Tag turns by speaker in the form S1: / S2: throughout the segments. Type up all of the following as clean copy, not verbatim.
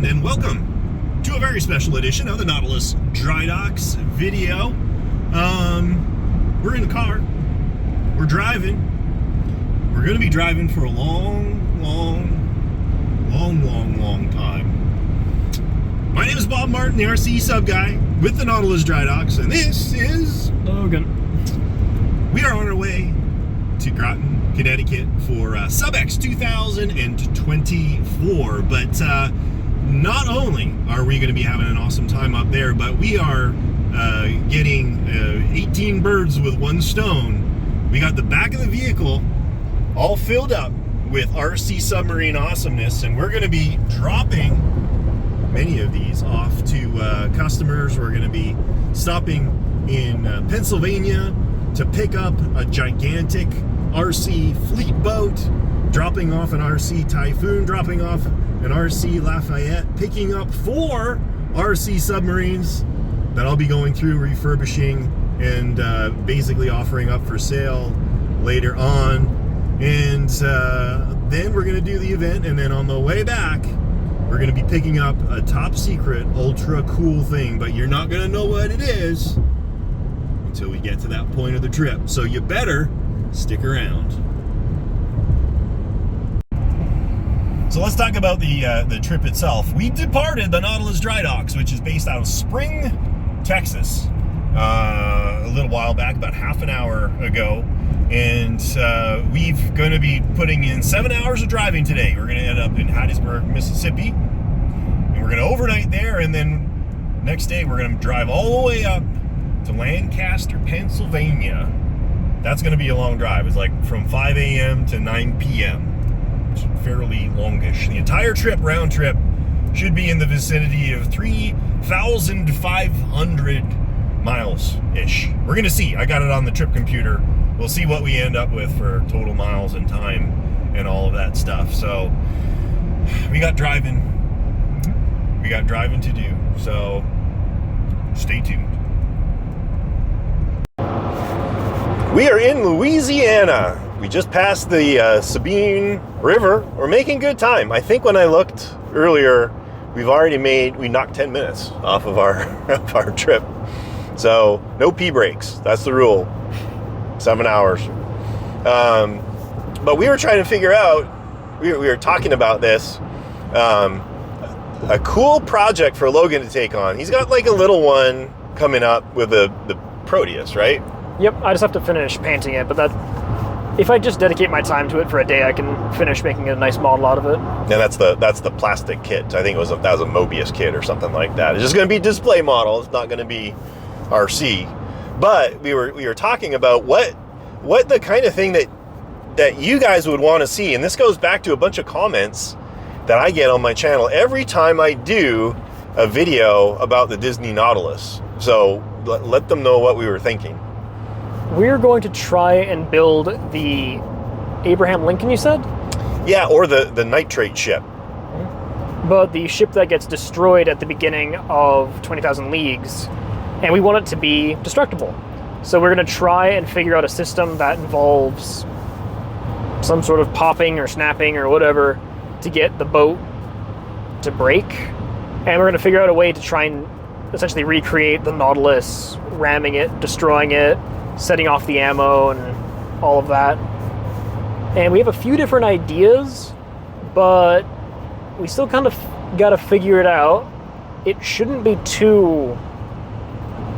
S1: and welcome to a very special edition of the Nautilus Dry Docks video. We're in the car. We're driving. We're going to be driving for a long time. My name is Bob Martin, the RCSubGuy with the Nautilus Dry Docks, and this is
S2: Logan.
S1: We are on our way to Groton, Connecticut for SubEx 2024, but not only are we going to be having an awesome time up there, but we are getting 18 birds with one stone. We got the back of the vehicle all filled up with RC submarine awesomeness, and we're going to be dropping many of these off to customers. We're going to be stopping in Pennsylvania to pick up a gigantic RC fleet boat, dropping off an RC Typhoon, dropping off an RC Lafayette, picking up 4 RC submarines that I'll be going through, refurbishing, and basically offering up for sale later on. And then we're going to do the event, and then on the way back, we're going to be picking up a top secret, ultra cool thing, but you're not going to know what it is until we get to that point of the trip. So you better stick around. So let's talk about the trip itself. We departed the Nautilus Dry Docks, which is based out of Spring, Texas, a little while back, about half an hour ago. And we're going to be putting in 7 hours of driving today. We're going to end up in Hattiesburg, Mississippi, and we're going to overnight there, and then next day we're going to drive all the way up to Lancaster, Pennsylvania. That's going to be a long drive. It's like from 5 a.m. to 9 p.m. It's fairly longish. The entire trip, round trip, should be in the vicinity of 3,500 miles-ish. We're going to see. I got it on the trip computer. We'll see what we end up with for total miles and time and all of that stuff. So we got driving. We got driving to do. So stay tuned. We are in Louisiana. We just passed the Sabine River. We're making good time. I think when I looked earlier, we knocked 10 minutes off of our trip. So no pee breaks. That's the rule. 7 hours. But we were trying to figure out, we were talking about this, a cool project for Logan to take on. He's got like a little one coming up with the Proteus, right?
S2: Yep, I just have to finish painting it, but that, if I just dedicate my time to it for a day, I can finish making a nice model out of it.
S1: Yeah, that's the plastic kit. I think that was a Mobius kit or something like that. It's just going to be display model. It's not going to be RC. But we were talking about what the kind of thing that you guys would want to see, and this goes back to a bunch of comments that I get on my channel every time I do a video about the Disney Nautilus. So let them know what we were thinking.
S2: We're going to try and build the Abraham Lincoln, you said?
S1: Yeah, or the nitrate ship.
S2: But the ship that gets destroyed at the beginning of 20,000 Leagues, and we want it to be destructible. So we're going to try and figure out a system that involves some sort of popping or snapping or whatever to get the boat to break. And we're going to figure out a way to try and essentially recreate the Nautilus, ramming it, destroying it, setting off the ammo and all of that. And we have a few different ideas, but we still kind of got to figure it out. It shouldn't be too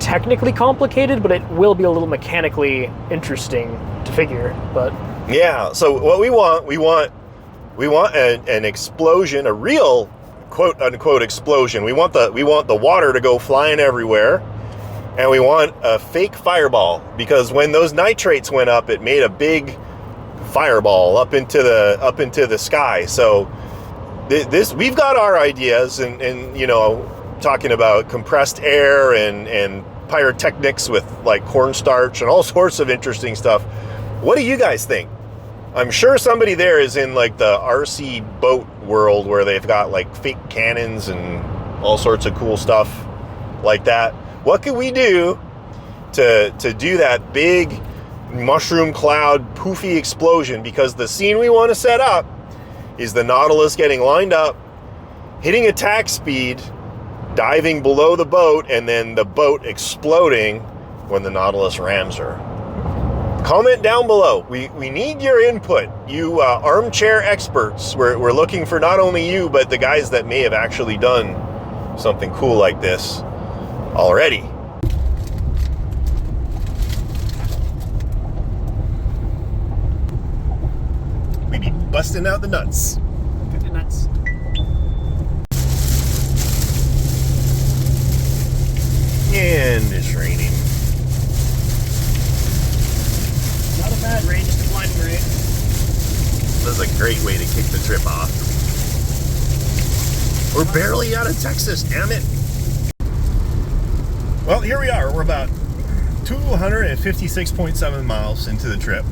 S2: technically complicated, but it will be a little mechanically interesting to figure. But
S1: yeah, so what we want an explosion, a real quote unquote explosion. We want the water to go flying everywhere, and we want a fake fireball, because when those nitrates went up, it made a big fireball up into the sky. So this, we've got our ideas, and you know, talking about compressed air and pyrotechnics with like cornstarch and all sorts of interesting stuff. What do you guys think? I'm sure somebody there is in like the RC boat world where they've got like fake cannons and all sorts of cool stuff like that. What can we do to do that big mushroom cloud poofy explosion? Because the scene we want to set up is the Nautilus getting lined up hitting attack speed, diving below the boat, and then the boat exploding when the Nautilus rams her. Comment down below. We need your input. You armchair experts. We're looking for not only you, but the guys that may have actually done something cool like this already. We be busting out the nuts.
S2: Got the nuts.
S1: And it's raining.
S2: Not a bad rain, just a blinding rain.
S1: That's a great way to kick the trip off. We're barely out of Texas, damn it. Well, here we are. We're about 256.7 miles into the trip.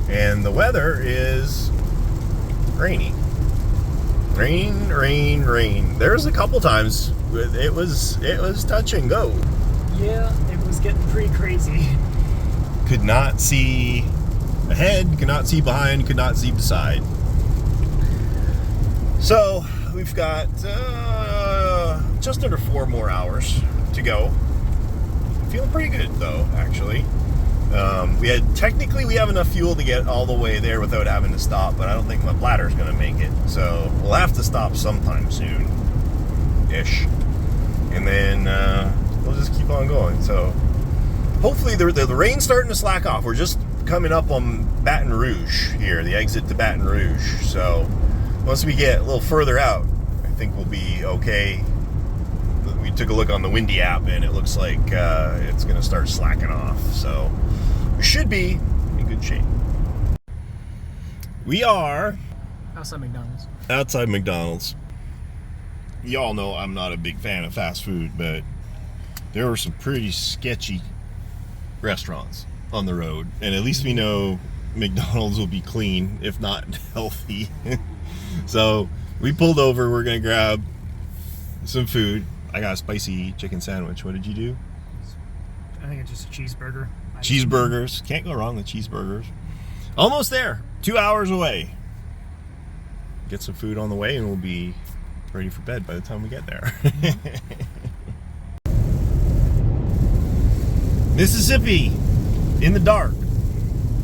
S1: And the weather is rainy. Rain, rain, rain. There was a couple times it was touch and go.
S2: Yeah, it was getting pretty crazy.
S1: Could not see ahead, could not see behind, could not see beside. So we've got just under 4 more hours to go. Feeling pretty good though, actually. We have enough fuel to get all the way there without having to stop, but I don't think my bladder's gonna make it. So we'll have to stop sometime soon-ish. And then we'll just keep on going. So hopefully the rain's starting to slack off. We're just coming up on Baton Rouge here, the exit to Baton Rouge. So once we get a little further out, I think we'll be okay. We took a look on the Windy app and it looks like it's gonna start slacking off. So we should be in good shape. We are
S2: Outside McDonald's.
S1: outside McDonald's. Y'all know I'm not a big fan of fast food, but there were some pretty sketchy restaurants on the road, and at least we know McDonald's will be clean, if not healthy. So we pulled over. We're gonna grab some food. I got a spicy chicken sandwich. What did you do?
S2: I think it's just a cheeseburger.
S1: Cheeseburgers. Can't go wrong with cheeseburgers. Almost there. 2 hours away. Get some food on the way and we'll be ready for bed by the time we get there. Mississippi in the dark.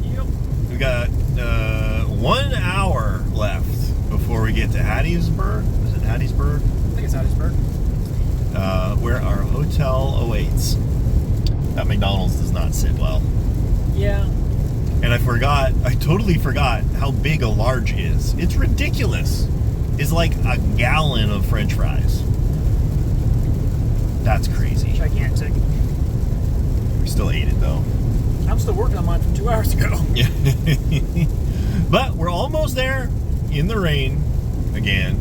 S2: Yep.
S1: We got 1 hour left before we get to Hattiesburg. Is it Hattiesburg?
S2: I think it's Hattiesburg.
S1: Where our hotel awaits. That McDonald's does not sit well.
S2: Yeah.
S1: And I totally forgot how big a large is. It's ridiculous. It's like a gallon of French fries. That's crazy.
S2: Gigantic.
S1: We still ate it though.
S2: I'm still working on mine from 2 hours ago.
S1: Yeah. But we're almost there in the rain again.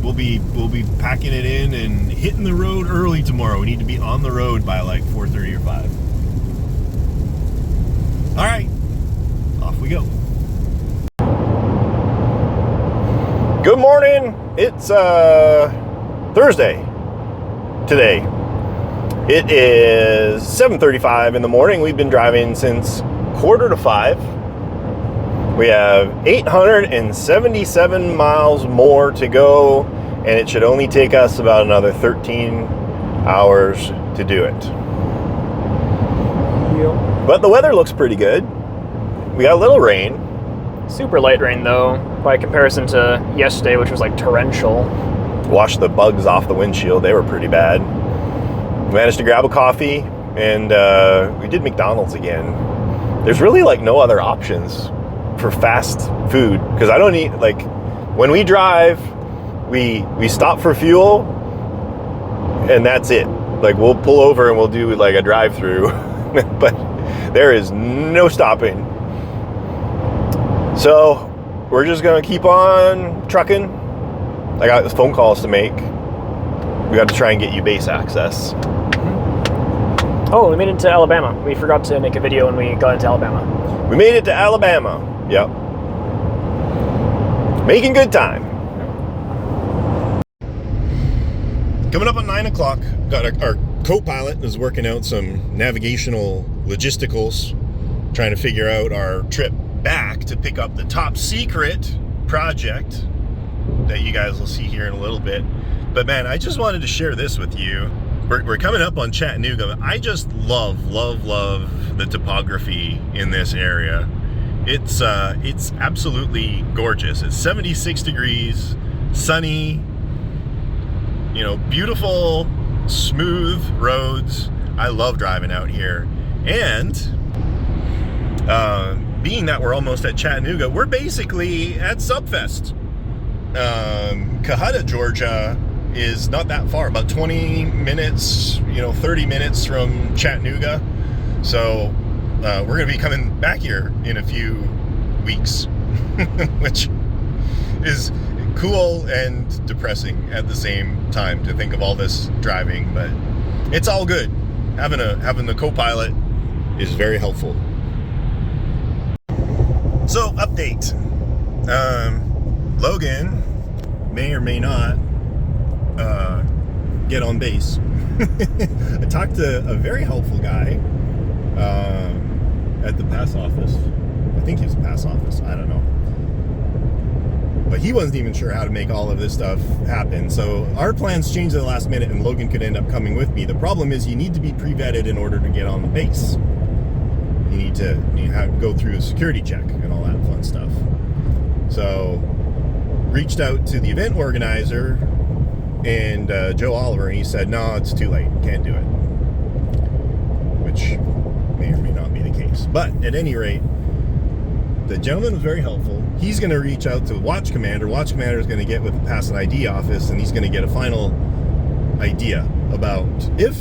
S1: We'll be packing it in and hitting the road early tomorrow. We need to be on the road by like 4:30 or 5. All right, off we go. Good morning. It's Thursday today. It is 7:35 in the morning. We've been driving since 4:45. We have 877 miles more to go, and it should only take us about another 13 hours to do it.
S2: Yep.
S1: But the weather looks pretty good. We got a little rain.
S2: Super light rain though, by comparison to yesterday, which was like torrential.
S1: Washed the bugs off the windshield. They were pretty bad. We managed to grab a coffee, and we did McDonald's again. There's really like no other options for fast food, because I don't eat, like, when we drive, we stop for fuel, and that's it. Like, we'll pull over and we'll do like a drive-through, but there is no stopping. So we're just gonna keep on trucking. I got phone calls to make. We got to try and get you base access.
S2: Oh, we made it to Alabama. We forgot to make a video when we got into Alabama.
S1: We made it to Alabama. Yep. Making good time. Coming up at 9 o'clock, got our co-pilot is working out some navigational logisticals, trying to figure out our trip back to pick up the top secret project that you guys will see here in a little bit. But man, I just wanted to share this with you. We're coming up on Chattanooga. I just love the topography in this area. It's absolutely gorgeous. It's 76 degrees, sunny, you know, beautiful, smooth roads. I love driving out here. And being that we're almost at Chattanooga, we're basically at SubFest. Cohutta, Georgia is not that far, about 20 minutes, you know, 30 minutes from Chattanooga. So we're going to be coming back here in a few weeks, which is cool and depressing at the same time to think of all this driving, but it's all good. Having the co-pilot is very helpful. So update, Logan may or may not get on base. I talked to a very helpful guy at the pass office. I think he was pass office, I don't know. But he wasn't even sure how to make all of this stuff happen. So our plans changed at the last minute, and Logan could end up coming with me. The problem is you need to be pre-vetted in order to get on the base. You need to go through a security check and all that fun stuff. So reached out to the event organizer and Joe Oliver, and he said, no, it's too late, can't do it. Which may or may not be the case. But at any rate, the gentleman was very helpful. He's going to reach out to Watch Commander. Watch Commander is going to get with the Pass and ID office, and he's going to get a final idea about if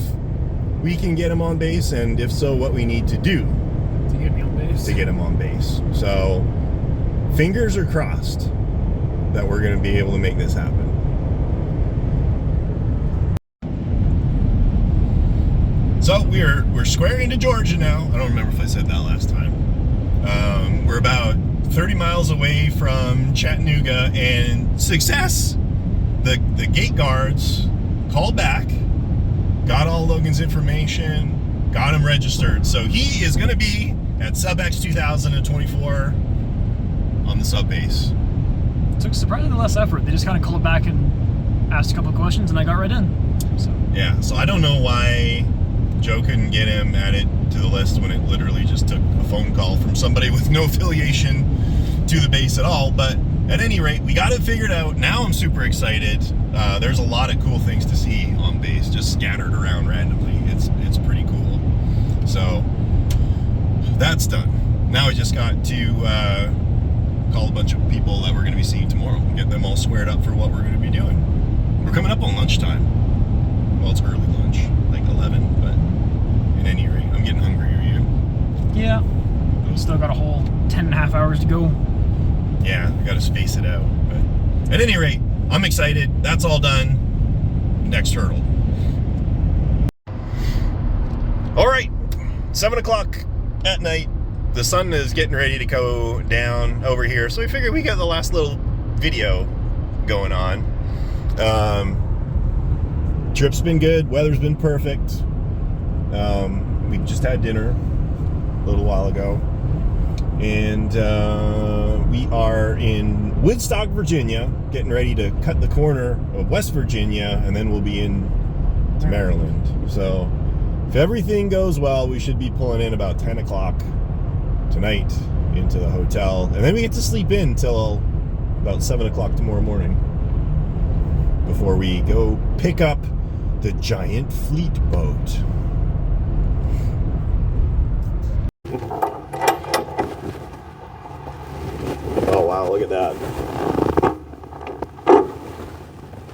S1: we can get him on base, and if so, what we need to do
S2: To get me on base.
S1: to get him on base. So fingers are crossed that we're going to be able to make this happen. So we're square into Georgia now. I don't remember if I said that last time. We're about 30 miles away from Chattanooga, and success. The gate guards called back, got all Logan's information, got him registered. So he is going to be at SubEx 2024 on the sub base.
S2: It took surprisingly less effort. They just kind of called back and asked a couple of questions, and I got right in. So
S1: Yeah, so I don't know why Joe couldn't get him added to the list when it literally just took a phone call from somebody with no affiliation to the base at all. But at any rate, we got it figured out. Now I'm super excited. There's a lot of cool things to see on base, just scattered around randomly. It's pretty cool. So that's done. Now I just got to call a bunch of people that we're going to be seeing tomorrow, get them all squared up for what we're going to be doing. We're coming up on lunchtime. Well, it's early lunch, like 11, but at any rate, I'm getting hungry. Are you?
S2: yeah, still got a whole 10.5 hours to go.
S1: Yeah, I got to space it out. But at any rate, I'm excited. That's all done. Next hurdle. All right, 7 o'clock at night. The sun is getting ready to go down over here, so we figured we got the last little video going on. Trip's been good. Weather's been perfect. We just had dinner a little while ago, and we are in Woodstock, Virginia, getting ready to cut the corner of West Virginia, and then we'll be in to Maryland. So if everything goes well, we should be pulling in about 10 o'clock tonight into the hotel, and then we get to sleep in till about 7 o'clock tomorrow morning before we go pick up the giant fleet boat. Oh wow, look at that.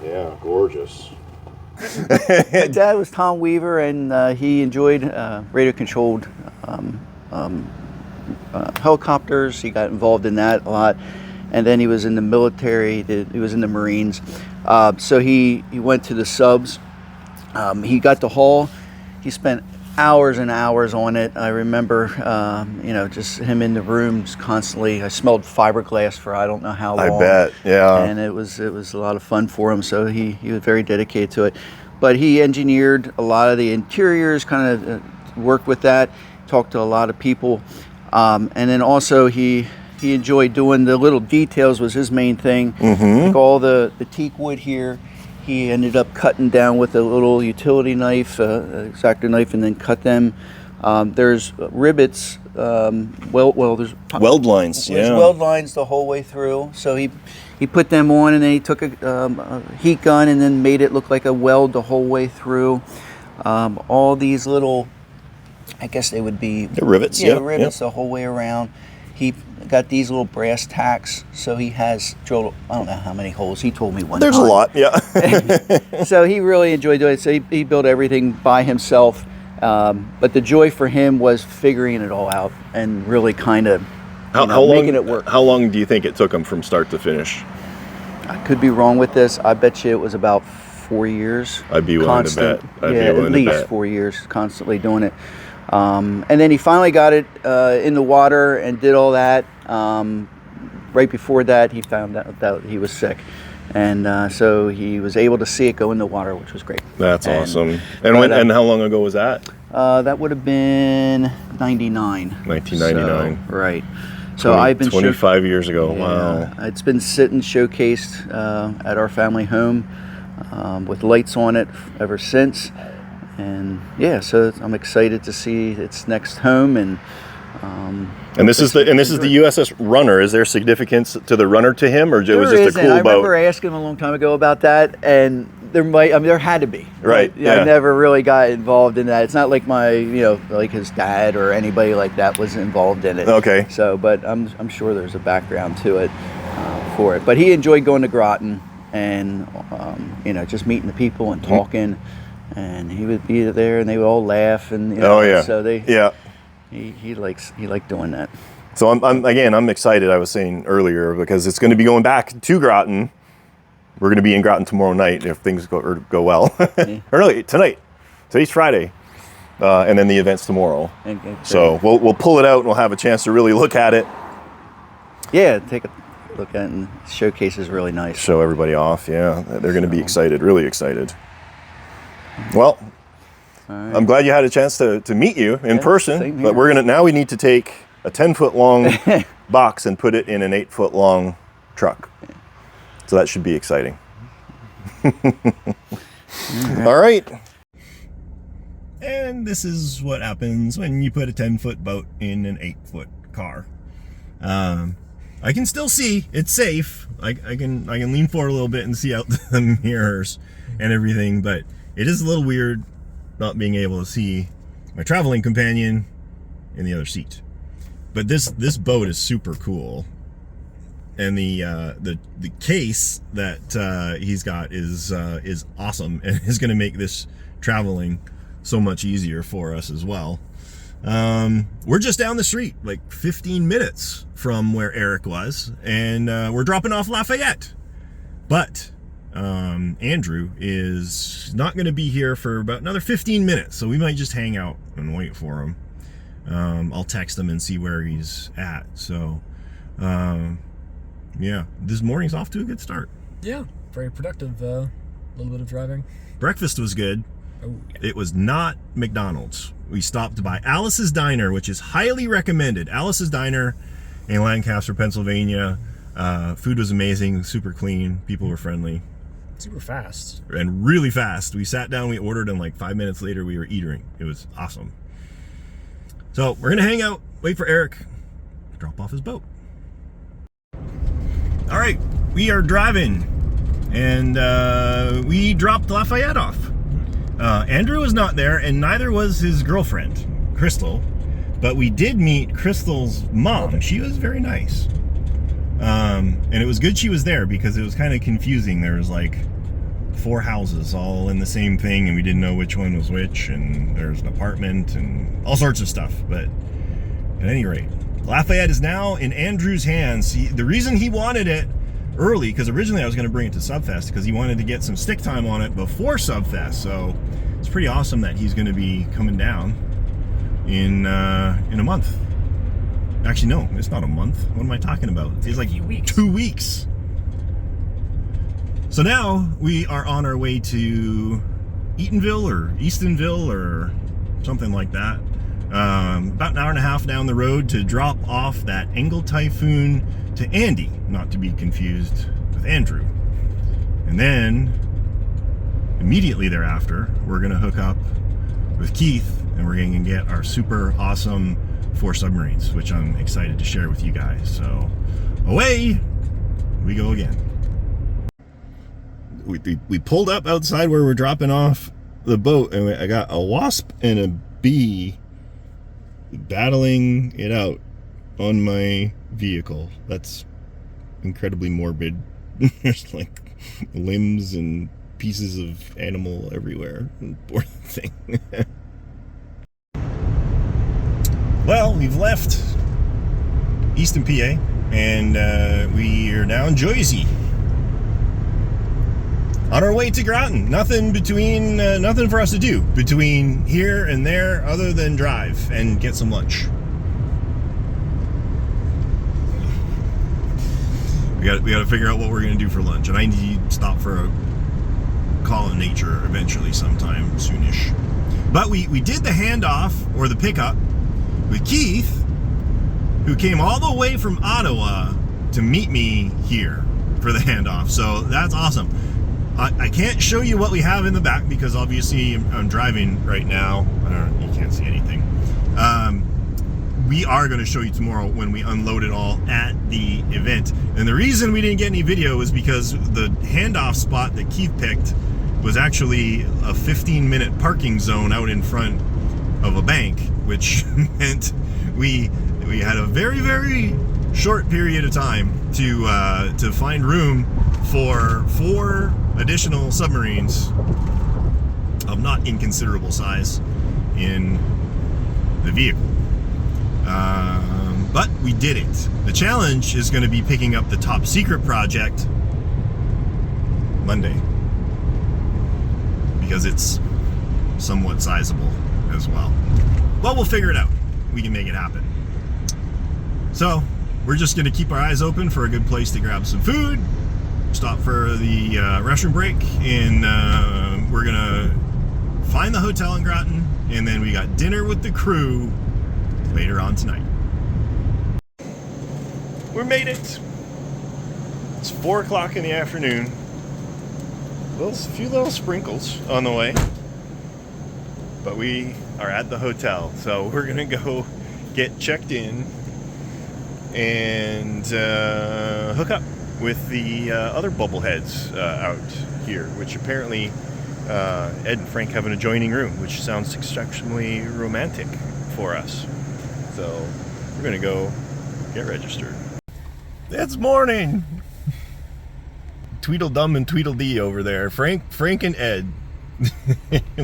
S1: Yeah, gorgeous.
S3: My dad was Tom Weaver, and he enjoyed radio-controlled helicopters. He got involved in that a lot, and then he was in the military. He was in the Marines. So he went to the subs. He got the hull. He spent hours and hours on it. I remember, just him in the rooms constantly. I smelled fiberglass for I don't know how long.
S1: I bet, yeah.
S3: And it was a lot of fun for him. So he was very dedicated to it. But he engineered a lot of the interiors, kind of worked with that, talked to a lot of people. And then also he he enjoyed doing the little details was his main thing. Like all the teak wood here, he ended up cutting down with a little utility knife, X-Acto knife, and then cut them. There's rivets, there's
S1: Weld lines,
S3: there's weld lines the whole way through. So he put them on, and then he took a heat gun and then made it look like a weld the whole way through. All these little, I guess they would be
S1: rivets,
S3: rivets the whole way around. He got these little brass tacks, so he has drilled, I don't know how many holes. He told me one
S1: There's
S3: time.
S1: a lot, yeah.
S3: So he really enjoyed doing it. So he built everything by himself. But the joy for him was figuring it all out and really kind of making it work.
S1: How long do you think it took him from start to finish?
S3: I could be wrong with this. I bet you it was about 4 years.
S1: I'd be willing to bet.
S3: At least 4 years, constantly doing it. And then he finally got it in the water and did all that. Right before that, he found out that he was sick. And so he was able to see it go in the water, which was great.
S1: That's awesome. And how long ago was that?
S3: That would have been 99.
S1: 1999.
S3: So, right. So I've been
S1: 25 years ago. Wow.
S3: It's been sitting showcased at our family home with lights on it ever since. And yeah, so I'm excited to see its next home. And
S1: this is the USS Runner. Is there significance to the Runner to him, or it was just a cool boat?
S3: I remember asking him a long time ago about that, and there had to be.
S1: Right.
S3: Yeah. I never really got involved in that. It's not like like his dad or anybody like that was involved in it.
S1: Okay.
S3: So, but I'm sure there's a background to it for it. But he enjoyed going to Groton and just meeting the people and talking, and he would be there and they would all laugh and so he liked doing that.
S1: So I'm excited. I was saying earlier because it's going to be going back to Groton. We're going to be in Groton tomorrow night if things go well. Early tonight. Today's Friday, and then the event's tomorrow. So we'll pull it out and we'll have a chance to really look at it.
S3: Yeah, take a look at it, and the showcase is really nice.
S1: Show everybody off. Yeah, they're going to be excited, really excited. Well, right. I'm glad you had a chance to meet you in person. But we need to take a 10-foot long box and put it in an 8-foot long truck. So that should be exciting. All right. And this is what happens when you put a 10-foot boat in an 8-foot car. I can still see. It's safe. I can lean forward a little bit and see out the mirrors and everything, but it is a little weird not being able to see my traveling companion in the other seat. But this boat is super cool. And the case that he's got is awesome and is going to make this traveling so much easier for us as well. We're just down the street, like 15 minutes from where Eric was, and we're dropping off Lafayette. But Andrew is not going to be here for about another 15 minutes, so we might just hang out and wait for him. I'll text him and see where he's at. So yeah, this morning's off to a good start.
S2: Yeah, very productive. Little bit of driving. Breakfast
S1: was good.
S2: Oh, yeah.
S1: It was not McDonald's. We stopped by Alice's Diner, which is highly recommended. Alice's Diner in Lancaster, Pennsylvania. Food was amazing, super clean. People were friendly.
S2: Super fast.
S1: And really fast. We sat down, we ordered, and like 5 minutes later we were eating. It was awesome. So we're going to hang out, wait for Eric to drop off his boat. All right, we are driving, and we dropped Lafayette off. Andrew was not there, and neither was his girlfriend, Crystal, but we did meet Crystal's mom. She was very nice. And it was good she was there because it was kind of confusing. There was like 4 houses all in the same thing, and we didn't know which one was which, and there's an apartment and all sorts of stuff. But at any rate, Lafayette is now in Andrew's hands. The reason he wanted it early, because originally I was going to bring it to SubFest because he wanted to get some stick time on it before SubFest. So it's pretty awesome that he's going to be coming down in a month. Actually, no, it's not a month. What am I talking about? It's like 2 weeks. So now we are on our way to Eatonville or Eastonville or something like that. about an hour and a half down the road to drop off that Engel Typhoon to Andy, not to be confused with Andrew. And then immediately thereafter, we're gonna hook up with Keith and we're gonna get our super awesome 4 submarines, which I'm excited to share with you guys. So away we go again. We pulled up outside where we're dropping off the boat, and I got a wasp and a bee battling it out on my vehicle. That's incredibly morbid. There's like limbs and pieces of animal everywhere. Poor thing. Well, we've left Easton, PA, and we are now in Jersey. On our way to Groton. Nothing for us to do between here and there other than drive and get some lunch. We got to figure out what we're going to do for lunch, and I need to stop for a call in nature eventually sometime soonish. But we did the handoff or the pickup with Keith, who came all the way from Ottawa to meet me here for the handoff. So that's awesome. I can't show you what we have in the back because obviously I'm driving right now. You can't see anything. We are going to show you tomorrow when we unload it all at the event. And the reason we didn't get any video is because the handoff spot that Keith picked was actually a 15-minute parking zone out in front of a bank, which meant we had a very, very short period of time to find room for 4 additional submarines of not inconsiderable size in the vehicle. But we did it. The challenge is going to be picking up the top secret project Monday, because it's somewhat sizable as well. Well, we'll figure it out. We can make it happen. So we're just going to keep our eyes open for a good place to grab some food, stop for the restroom break, and we're going to find the hotel in Groton, and then we got dinner with the crew later on tonight. We made it. It's 4 o'clock in the afternoon. A few little sprinkles on the way, but we are at the hotel, so we're gonna go get checked in and hook up with the other bubbleheads out here, which apparently Ed and Frank have an adjoining room, which sounds exceptionally romantic for us. So we're gonna go get registered. It's morning. Tweedledum and Tweedledee over there. Frank and Ed.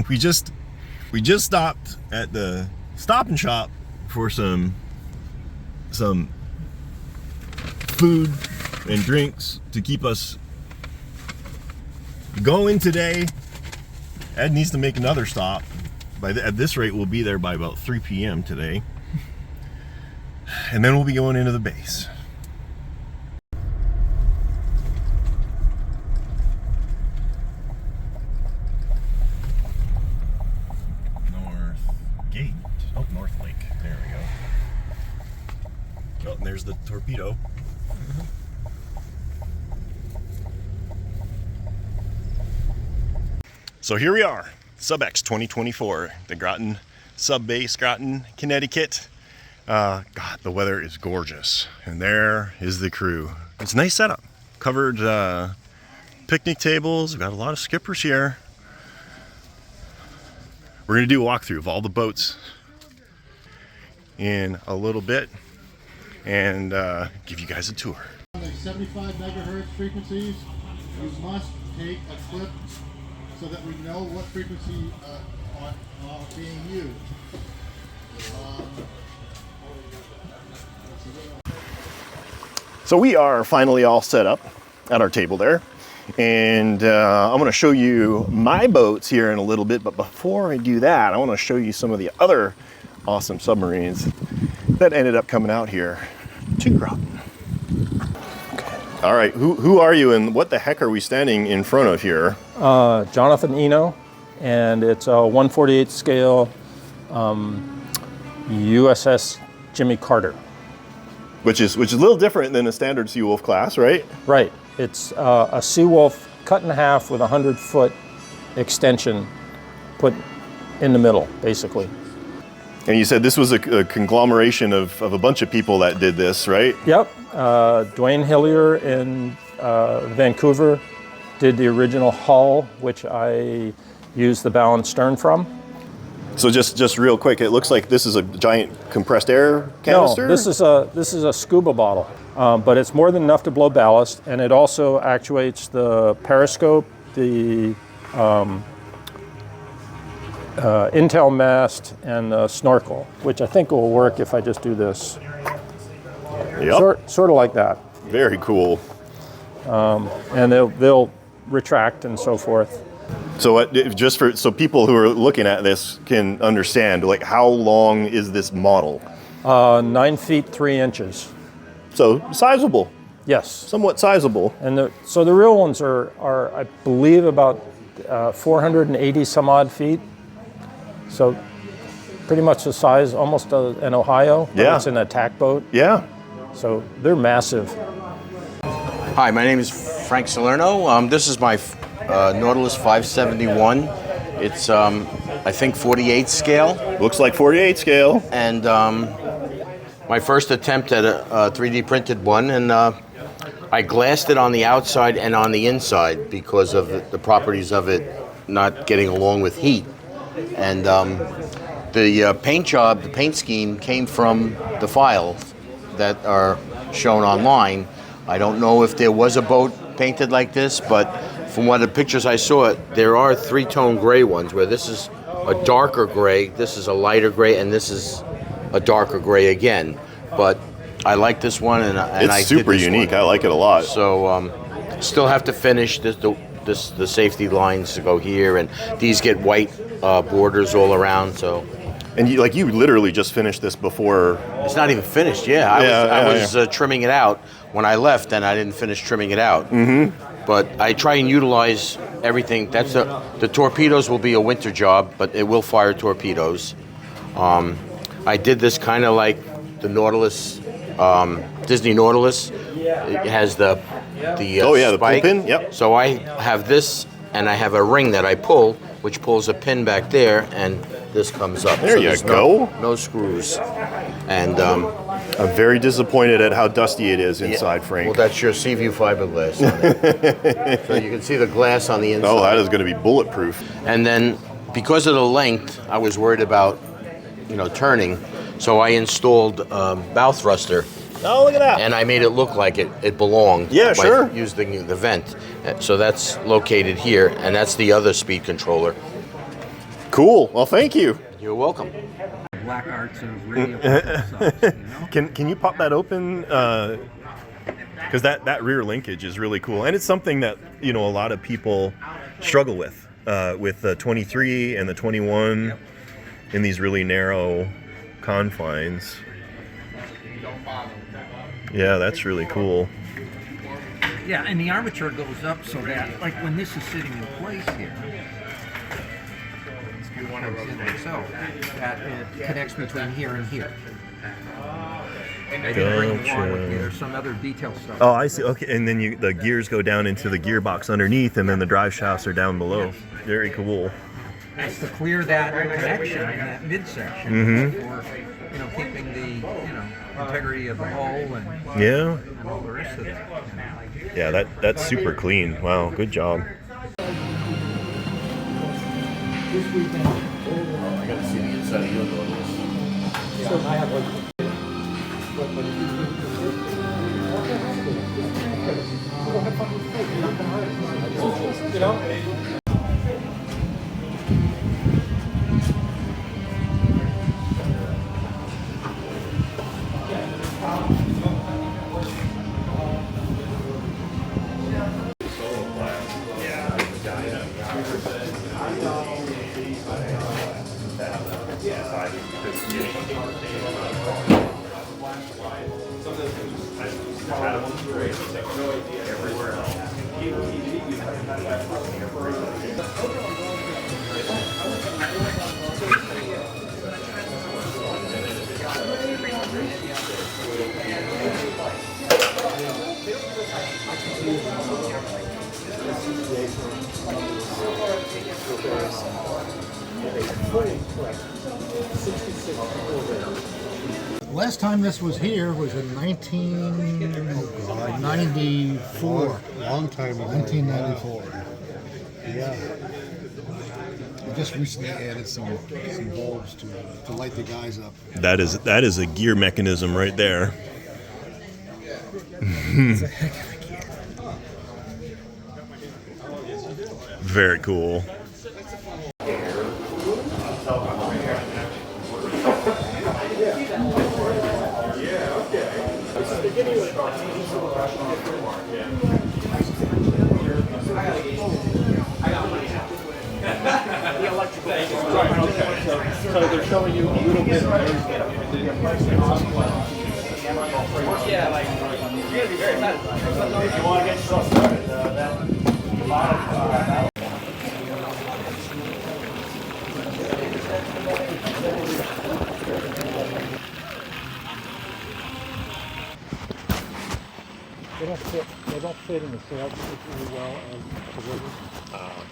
S1: we just stopped at the Stop and Shop for some food and drinks to keep us going today. Ed needs to make another stop. At this rate, we'll be there by about 3 p.m. today. And then we'll be going into the base. North Lake. There we go. Oh, and there's the torpedo. So here we are, SubEx 2024, the Groton sub base, Groton, Connecticut. God, the weather is gorgeous, and there is the crew. It's a nice setup. Covered picnic tables. We've got a lot of skippers here. We're gonna do a walkthrough of all the boats in a little bit and give you guys a tour.
S4: On the 75 megahertz frequencies, you must take a clip so that we know what frequency are being used.
S1: So we are finally all set up at our table there, and I'm going to show you my boats here in a little bit, but before I do that, I want to show you some of the other awesome submarines that ended up coming out here to Groton. Okay. All right, who are you and what the heck are we standing in front of here?
S5: Jonathan Eno, and it's a 1/48 scale USS Jimmy Carter.
S1: Which is a little different than a standard Seawolf class, right?
S5: Right. It's a Seawolf cut in half with a 100-foot extension put in the middle, basically.
S1: And you said this was a conglomeration of a bunch of people that did this, right?
S5: Yep. Dwayne Hillier in Vancouver did the original hull, which I used the bow and stern from.
S1: So just real quick, it looks like this is a giant compressed air canister?
S5: No, this is a scuba bottle, but it's more than enough to blow ballast, and it also actuates the periscope, the intel mast, and the snorkel, which I think will work if I just do this.
S1: Yep.
S5: Sort of like that.
S1: Very cool.
S5: And they'll retract and so forth.
S1: So so people who are looking at this can understand, like, how long is this model?
S5: 9 feet 3 inches.
S1: So sizable,
S5: Yes.
S1: somewhat sizable.
S5: And so the real ones are I believe about 480 some odd feet. So pretty much the size, almost an Ohio.
S1: Yeah.
S5: It's an attack boat.
S1: Yeah.
S5: So they're massive.
S6: Hi, my name is Frank Salerno. This is my Nautilus 571. It's, I think, 48 scale.
S1: Looks like 48 scale.
S6: And my first attempt at a 3D printed one. And I glassed it on the outside and on the inside because of the properties of it not getting along with heat. And the paint job, the paint scheme came from the files that are shown online. I don't know if there was a boat painted like this, but from what the pictures I saw, there are 3-tone gray ones where this is a darker gray, this is a lighter gray, and this is a darker gray again. But I like this one, and I
S1: It's super unique.
S6: One.
S1: I like it a lot.
S6: So still have to finish the safety lines to go here, and these get white borders all around. So.
S1: And you literally just finished this before.
S6: It's not even finished. Yeah, I was trimming it out when I left, and I didn't finish trimming it out. Mm-hmm. But I try and utilize everything. That's the torpedoes will be a winter job, but it will fire torpedoes. I did this kind of like the Nautilus, Disney Nautilus. It has the
S1: the
S6: spike.
S1: pull pin. Yep.
S6: So I have this, and I have a ring that I pull, which pulls a pin back there, and this comes up.
S1: There you go.
S6: No screws. And
S1: I'm very disappointed at how dusty it is inside, Frank.
S6: well, that's your Seaview fiberglass on it. So you can see the glass on the inside.
S1: Oh, that is going to be bulletproof.
S6: And then because of the length, I was worried about, turning. So I installed bow thruster.
S1: Oh, look at that.
S6: And I made it look like it belonged.
S1: Yeah,
S6: by
S1: sure.
S6: using the vent. So that's located here, and that's the other speed controller.
S1: Cool. Well, thank you.
S6: You're welcome.
S7: Black arts of radio subs,
S1: Can you pop that open? Because that rear linkage is really cool, and it's something that a lot of people struggle with the 23 and the 21 in these really narrow confines. Yeah, that's really cool.
S7: Yeah, and the armature goes up so that, like when this is sitting in place here, so that it connects between here and here. I didn't bring them along with me. There's some other detail stuff.
S1: Oh, I see. Okay, and then the gears go down into the gearbox underneath, and then the drive shafts are down below. Yes. Very cool.
S7: It's to clear that connection in that midsection for keeping the integrity of the hull and all the rest of it.
S1: Yeah, that's super clean. Wow, good job.
S6: I got to see the inside of your Nautilus.
S2: So I have
S4: Last time this was here was in 1994.
S8: Long time ago.
S4: 1994. Yeah. I just recently added some bulbs to light the guys up.
S1: That is a gear mechanism right there.
S4: It's a heck of a gear.
S1: Very cool.
S2: So they're showing you a little bit. Yeah, like you're gonna be very satisfied. If you want to get yourself started,
S5: They don't fit in the sail particularly well as deliveries.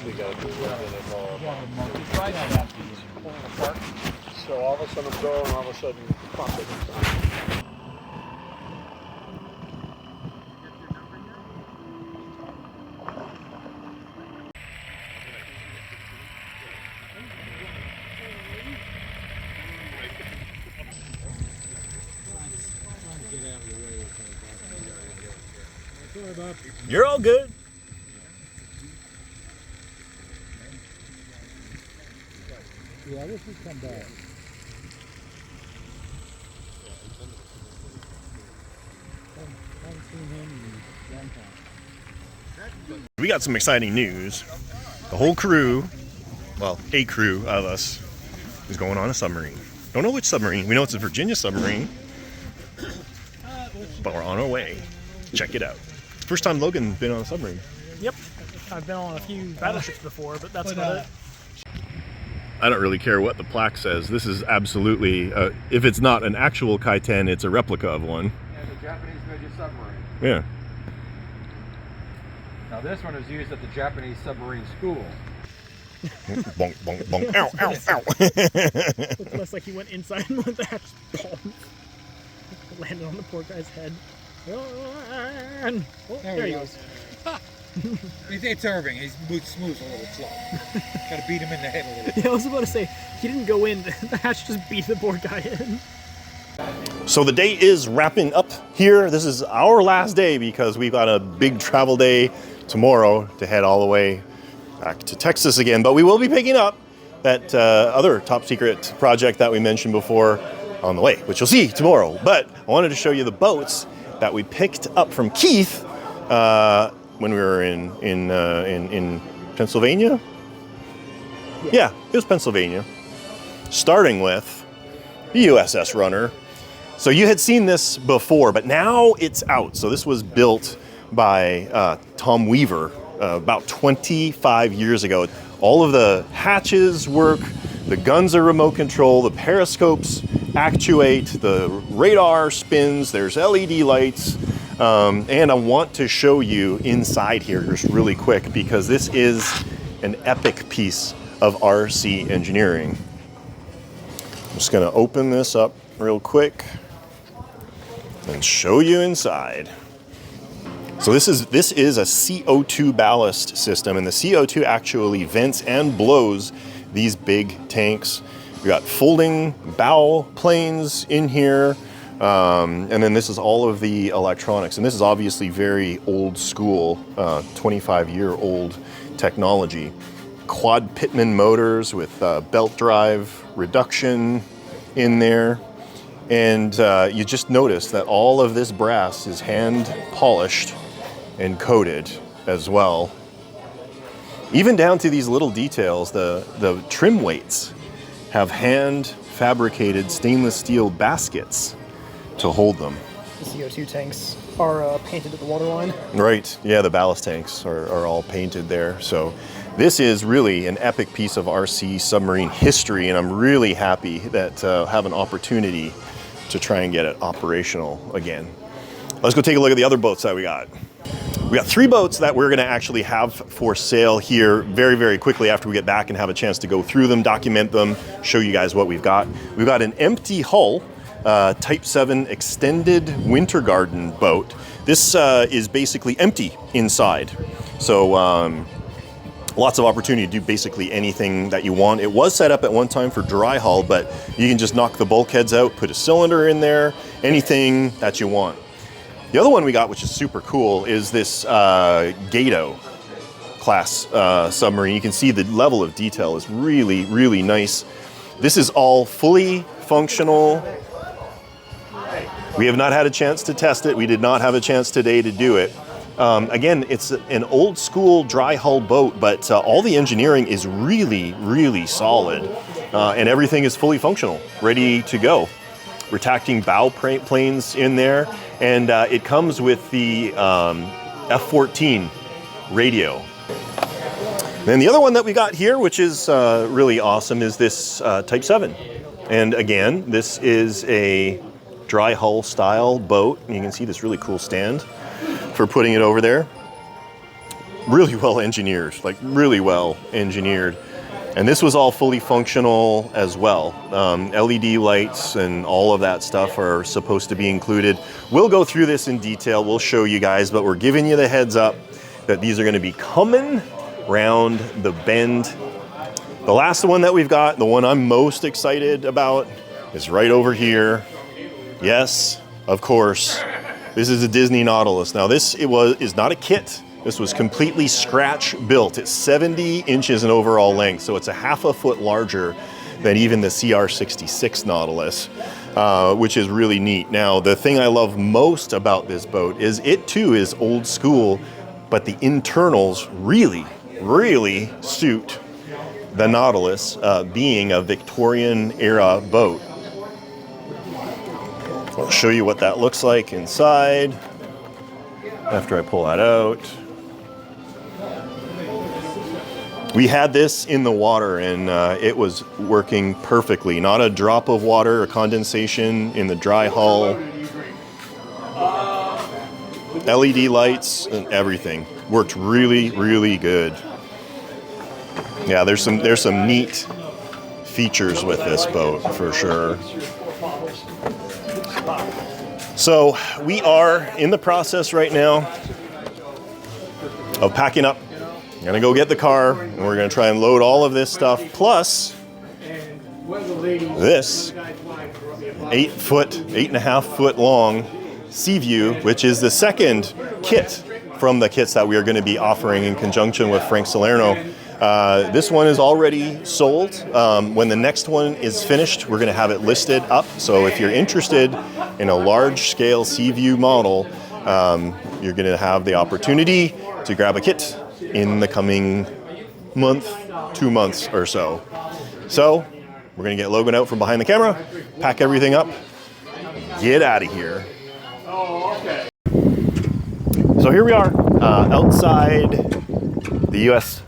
S8: We got to do that involved.
S5: You try that after you pull it apart.
S8: So all of a sudden go and all of a sudden pop it inside.
S1: You're all good.
S5: Yeah, this would come back. Haven't seen him in a long time.
S1: We got some exciting news. The whole crew, well, a crew of us, is going on a submarine. Don't know which submarine. We know it's a Virginia submarine, but we're on our way. Check it out. First time Logan's been on a submarine.
S2: Yep, I've been on a few battleships before, but that's about it.
S1: I don't really care what the plaque says. This is absolutely, if it's not an actual Kai-10, it's a replica of one.
S9: Yeah, the Japanese made a submarine.
S1: Yeah.
S9: Now this one is used at the Japanese submarine school.
S1: Bonk, bonk, bonk. Ow, ow, ow.
S2: Looks less like he went inside and let the hatch bomb. Landed on the poor guy's head. And, oh, there he goes.
S9: It's Irving. He's smooth a little slow. Gotta beat him in the head a little.
S2: Yeah, I was about to say, he didn't go in. The hatch just beat the poor guy in.
S1: So the day is wrapping up here. This is our last day because we've got a big travel day tomorrow to head all the way back to Texas again. But we will be picking up that other top secret project that we mentioned before on the way, which you'll see tomorrow. But I wanted to show you the boats that we picked up from Keith when we were in Pennsylvania. Yeah, it was Pennsylvania. Starting with the USS Runner. So you had seen this before, but now it's out. So this was built by Tom Weaver about 25 years ago. All of the hatches work, the guns are remote control, the periscopes actuate, the radar spins, there's LED lights. And I want to show you inside here just really quick because this is an epic piece of RC engineering. I'm just gonna open this up real quick and show you inside. So this is a CO2 ballast system, and the CO2 actually vents and blows these big tanks. We got folding bow planes in here, and then this is all of the electronics. And this is obviously very old school, 25-year-old technology. Quad Pitman motors with belt drive reduction in there. And you just notice that all of this brass is hand polished and coated as well. Even down to these little details, the trim weights have hand fabricated stainless steel baskets to hold them.
S2: The CO2 tanks are painted at the waterline.
S1: Right, yeah, the ballast tanks are all painted there. So this is really an epic piece of RC submarine history, and I'm really happy that have an opportunity to try and get it operational again. Let's go take a look at the other boats that we got. We got 3 boats that we're going to actually have for sale here very, very quickly after we get back and have a chance to go through them, document them, show you guys what we've got. We've got an empty hull, Type 7 extended winter garden boat. This is basically empty inside. So lots of opportunity to do basically anything that you want. It was set up at one time for dry hull, but you can just knock the bulkheads out, put a cylinder in there, anything that you want. The other one we got, which is super cool, is this Gato class submarine. You can see the level of detail is really, really nice. This is all fully functional. We have not had a chance to test it. We did not have a chance today to do it. Again, it's an old school dry hull boat, but all the engineering is really, really solid. And everything is fully functional, ready to go. Retracting bow planes in there. And it comes with the F-14 radio. Then the other one that we got here, which is really awesome, is this Type 7. And again, this is a dry hull style boat. And you can see this really cool stand for putting it over there. Really well engineered, like really well engineered. And this was all fully functional as well. LED lights and all of that stuff are supposed to be included. We'll go through this in detail. We'll show you guys, but we're giving you the heads up that these are going to be coming round the bend. The last one that we've got, the one I'm most excited about, is right over here. Yes, of course. This is a Disney Nautilus. Now this is not a kit. This was completely scratch built. It's 70 inches in overall length, so it's a half a foot larger than even the CR66 Nautilus, which is really neat. Now, the thing I love most about this boat is it too is old school, but the internals really, really suit the Nautilus, being a Victorian era boat. I'll show you what that looks like inside after I pull that out. We had this in the water and it was working perfectly. Not a drop of water or condensation in the dry hull. LED lights and everything. Worked really, really good. Yeah, there's some neat features with this boat for sure. So we are in the process right now of packing up. I'm gonna go get the car and we're gonna try and load all of this stuff, plus this 8.5 foot long Seaview, which is the second kit from the kits that we are gonna be offering in conjunction with Frank Salerno. This one is already sold. When the next one is finished, we're gonna have it listed up. So if you're interested in a large scale Seaview model, you're gonna have the opportunity to grab a kit in the coming month, 2 months or so. So we're gonna get Logan out from behind the camera, pack everything up, get out of here. So here we are outside the U.S.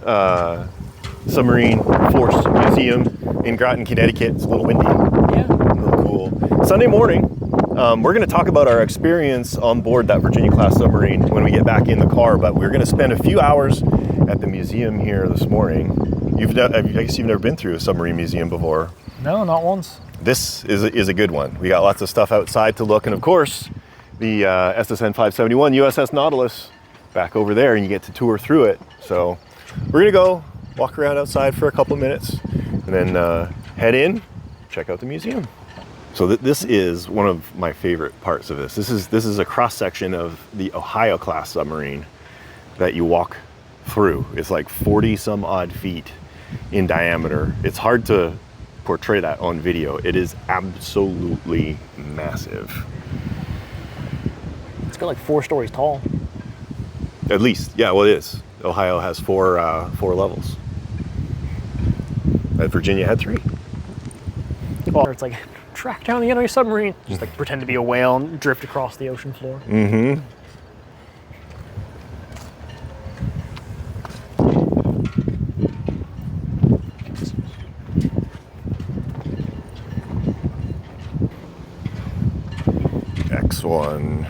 S1: Submarine Force Museum in Groton, Connecticut. It's a little windy. Yeah. A little cool. Sunday morning, we're going to talk about our experience on board that Virginia-class submarine when we get back in the car, but we're going to spend a few hours at the museum here this morning. I guess you've never been through a submarine museum before.
S2: No, not once.
S1: This is a good one. We got lots of stuff outside to look, and of course, the SSN 571 USS Nautilus back over there, and you get to tour through it. So we're going to go walk around outside for a couple of minutes, and then head in, check out the museum. So this is one of my favorite parts of this. This is a cross section of the Ohio class submarine that you walk through. It's like 40 some odd feet in diameter. It's hard to portray that on video. It is absolutely massive.
S2: It's got like 4 stories tall.
S1: At least, yeah, well it is. Ohio has four levels. Virginia had 3.
S2: Or it's like, track down the enemy submarine. Just like pretend to be a whale and drift across the ocean floor.
S1: Mm-hmm. X1.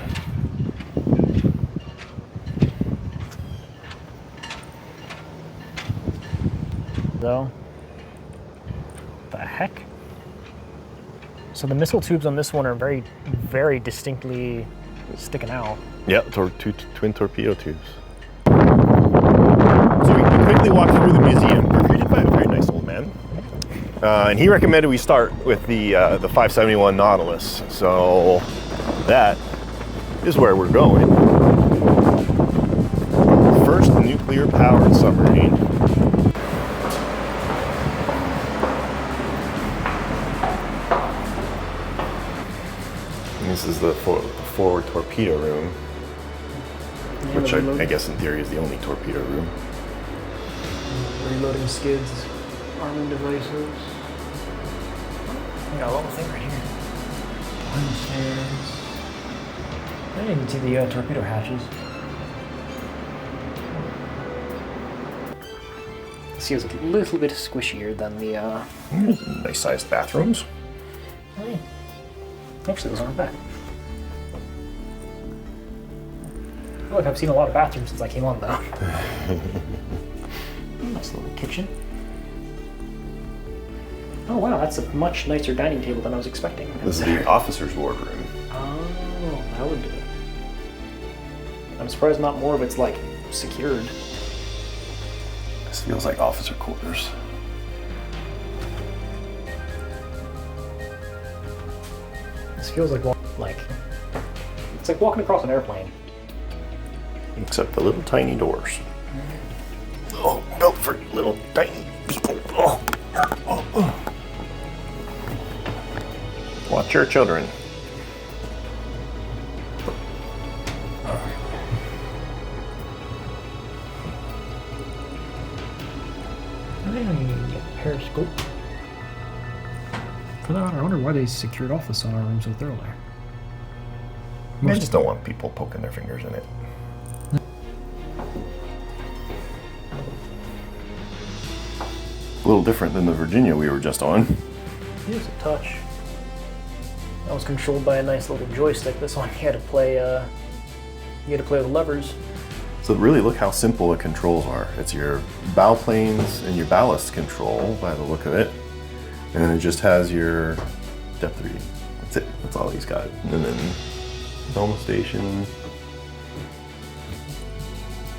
S2: though. The heck? So the missile tubes on this one are very, very distinctly sticking out.
S1: Yeah, two twin torpedo tubes. So we quickly walked through the museum. We're greeted by a very nice old man. And he recommended we start with the 571 Nautilus. So that is where we're going. First nuclear-powered submarine. And this is the forward torpedo room, which I guess in theory is the only torpedo room.
S2: Reloading skids, arming devices. We got a little thing right here. Fans. I didn't even see the torpedo hatches. This feels a little bit squishier than the.
S1: Nice sized bathrooms.
S2: Oh, yeah. Actually, those aren't bad. I feel like I've seen a lot of bathrooms since I came on, though. Nice little kitchen. Oh wow, that's a much nicer dining table than I was expecting.
S1: This is the officer's wardroom.
S2: Oh, that would do it. I'm surprised not more of it's like secured.
S1: This feels like officer quarters.
S2: This feels like it's like walking across an airplane.
S1: Except the little tiny doors. Oh, built for little tiny people. Oh. Watch your children.
S2: Periscope. For that, I wonder why they secured off the sonar room so thoroughly.
S1: I just don't want people poking their fingers in it. A little different than the Virginia we were just on.
S2: It is a touch. That was controlled by a nice little joystick. This one you had to play with levers.
S1: So really look how simple the controls are. It's your bow planes and your ballast control by the look of it. And then it just has your depth reading. That's it. That's all he's got. And then helm station.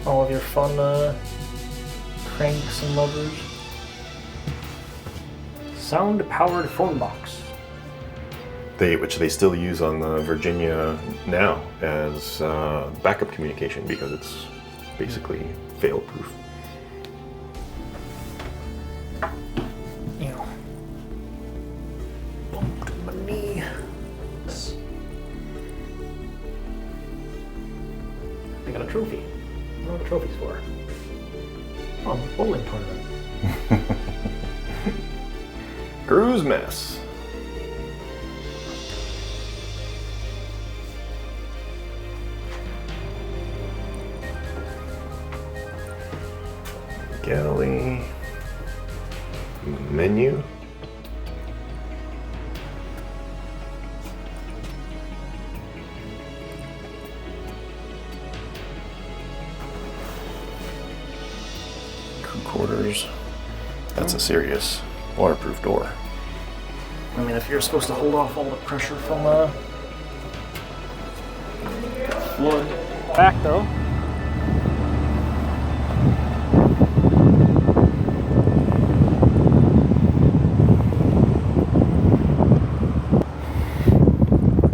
S2: All of your fun cranks and levers. Sound-powered phone box.
S1: Which they still use on the Virginia now as backup communication because it's basically fail-proof.
S2: Ew. Bumped my knee. I got a trophy. I don't know what the trophy's for. Oh, bowling tournament.
S1: Cruise mess. Galley. Menu. Crew quarters. That's a serious waterproof door.
S2: I mean, if you're supposed to hold off all the pressure from flood. Back though.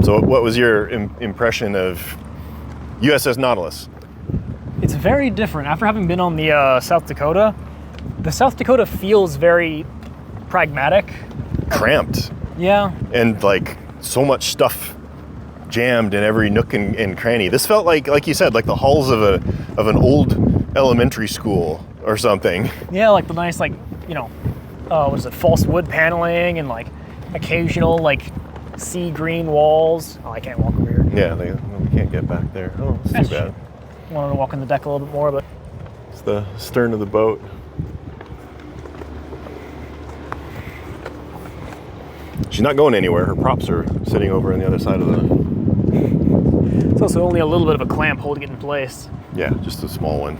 S1: So what was your impression of USS Nautilus?
S2: It's very different. After having been on the South Dakota, the South Dakota feels very pragmatic.
S1: Cramped.
S2: Yeah.
S1: And like so much stuff jammed in every nook and cranny. This felt like you said, like the halls of an old elementary school or something.
S2: Yeah, like the nice what is it, false wood paneling and like occasional like sea green walls. Oh, I can't walk over here.
S1: Yeah, we can't get back there. Oh, it's too bad.
S2: Wanted to walk on the deck a little bit more, but
S1: it's the stern of the boat. She's not going anywhere. Her props are sitting over on the other side of the...
S2: It's also only a little bit of a clamp holding it in place.
S1: Yeah, just a small one.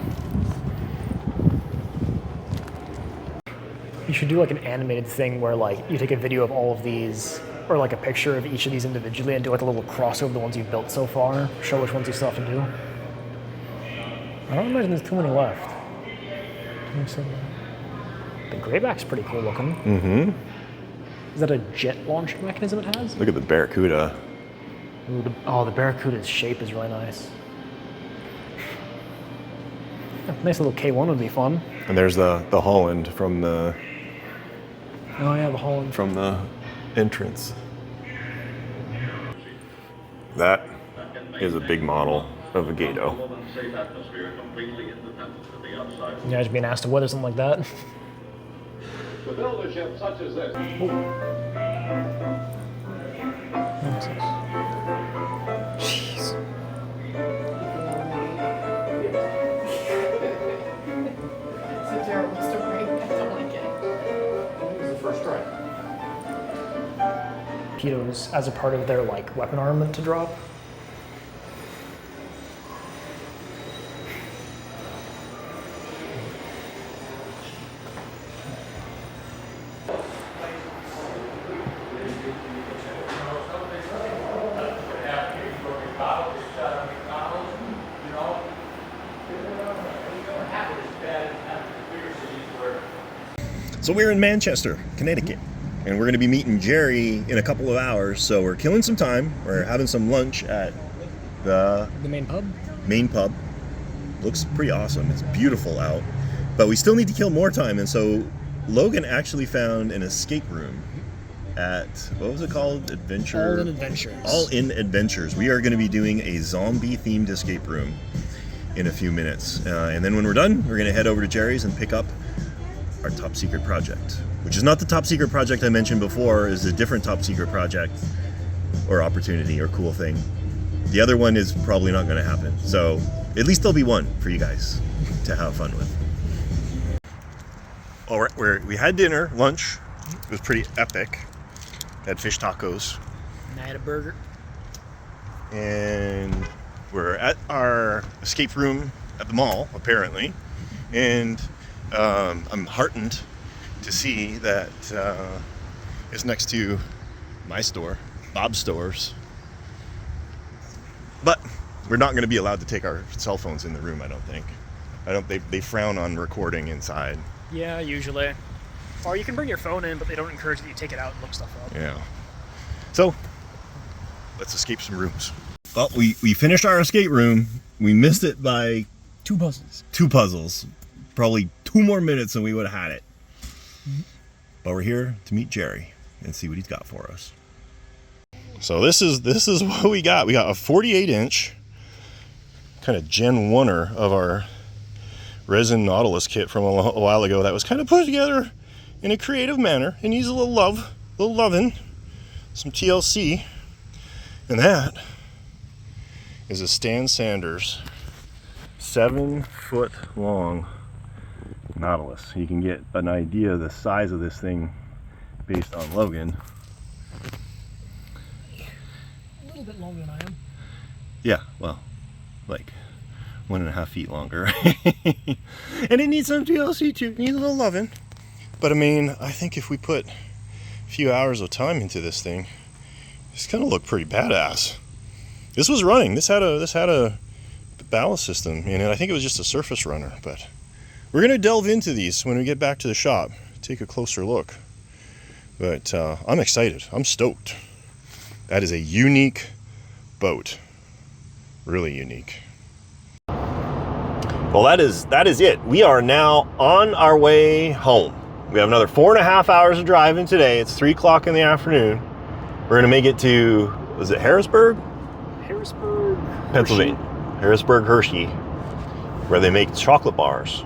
S2: You should do like an animated thing where like you take a video of all of these, or like a picture of each of these individually, and do like a little crossover of the ones you've built so far. Show which ones you still have to do. I don't imagine there's too many left. 27. The Greyback's pretty cool looking.
S1: Mm-hmm.
S2: Is that a jet launch mechanism it has?
S1: Look at the Barracuda.
S2: Ooh, the Barracuda's shape is really nice. A nice little K1 would be fun.
S1: And there's the Holland from the
S2: Oh yeah, the Holland.
S1: from the entrance. That is a big model of a Gato.
S2: You guys being asked to weather something like that?
S8: To build a ship such as this.
S2: Jeez.
S10: It's a terrible story. I don't like it.
S8: This is the first try.
S2: Torpedoes as a part of their like weapon armament to drop.
S1: So we're in Manchester, Connecticut, and we're going to be meeting Jerry in a couple of hours. So we're killing some time. We're having some lunch at the
S2: main pub.
S1: Main pub. Looks pretty awesome. It's beautiful out, but we still need to kill more time. And so Logan actually found an escape room at, what was it called? Adventure.
S2: All in Adventures.
S1: All in Adventures. We are going to be doing a zombie-themed escape room in a few minutes, and then when we're done, we're going to head over to Jerry's and pick up our top secret project, which is not the top secret project I mentioned before. Is a different top secret project or opportunity or cool thing. The other one is probably not going to happen. So at least there'll be one for you guys to have fun with. All right, we had dinner, lunch. It was pretty epic. Had fish tacos.
S2: And I had a burger.
S1: And we're at our escape room at the mall, apparently. And I'm heartened to see that it's next to my store, Bob's Stores. But we're not going to be allowed to take our cell phones in the room, I don't think. They frown on recording inside.
S2: Yeah, usually. Or you can bring your phone in, but they don't encourage that you take it out and look stuff up.
S1: Yeah. So, let's escape some rooms. Well, we finished our escape room. We missed it by
S2: 2 puzzles.
S1: 2 puzzles. Probably 2 more minutes and we would have had it. Mm-hmm. But we're here to meet Jerry and see what he's got for us. So this is what we got. We got a 48-inch kind of Gen 1er of our resin Nautilus kit from a while ago that was kind of put together in a creative manner. It needs a little loving, some TLC. And that is a Stan Sanders 7-foot long Nautilus. You can get an idea of the size of this thing based on Logan.
S2: A little bit longer than I am.
S1: Yeah, well, like 1.5 feet longer. And it needs some TLC too. It needs a little loving. But I mean, I think if we put a few hours of time into this thing, it's gonna look pretty badass. This was running. This had a ballast system in it. I think it was just a surface runner, but we're gonna delve into these when we get back to the shop, take a closer look. But I'm excited. I'm stoked. That is a unique boat. Really unique. Well, that is it. We are now on our way home. We have another 4.5 hours of driving today. It's 3 o'clock in the afternoon. We're gonna make it to, was it Harrisburg?
S2: Harrisburg,
S1: Pennsylvania.
S2: Hershey.
S1: Harrisburg, Hershey, where they make chocolate bars.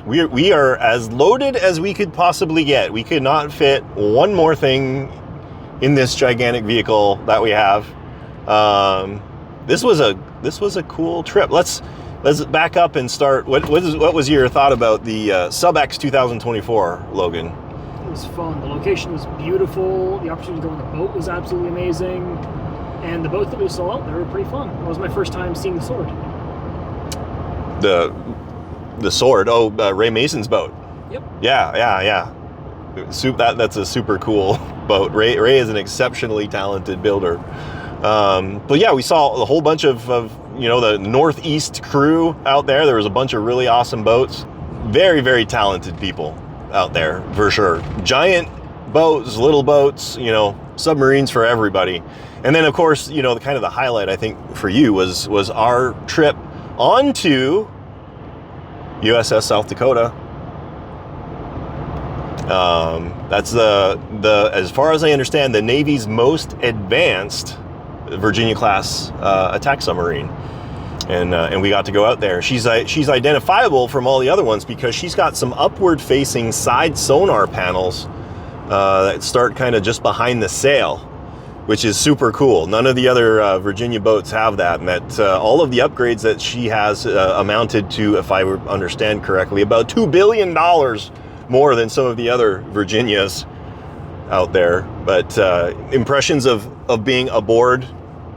S1: We are as loaded as we could possibly get. We could not fit one more thing in this gigantic vehicle that we have. This was a cool trip. Let's back up and start. What was your thought about the SubEx 2024, Logan?
S2: It was fun. The location was beautiful. The opportunity to go on the boat was absolutely amazing. And the boats that we saw out there were pretty fun. It was my first time seeing the Sword.
S1: The Sword. Oh, Ray Mason's boat.
S2: Yep.
S1: Yeah. That's a super cool boat. Ray is an exceptionally talented builder. But yeah, we saw a whole bunch of the Northeast crew out there. There was a bunch of really awesome boats. Very, very talented people out there, for sure. Giant boats, little boats, submarines for everybody. And then, of course, the kind of the highlight, I think, for you was our trip onto USS South Dakota. That's the as far as I understand, the Navy's most advanced Virginia-class attack submarine. And we got to go out there. She's identifiable from all the other ones because she's got some upward-facing side sonar panels that start kind of just behind the sail, which is super cool. None of the other Virginia boats have that, and that all of the upgrades that she has amounted to, if I understand correctly, about $2 billion more than some of the other Virginias out there. But impressions of being aboard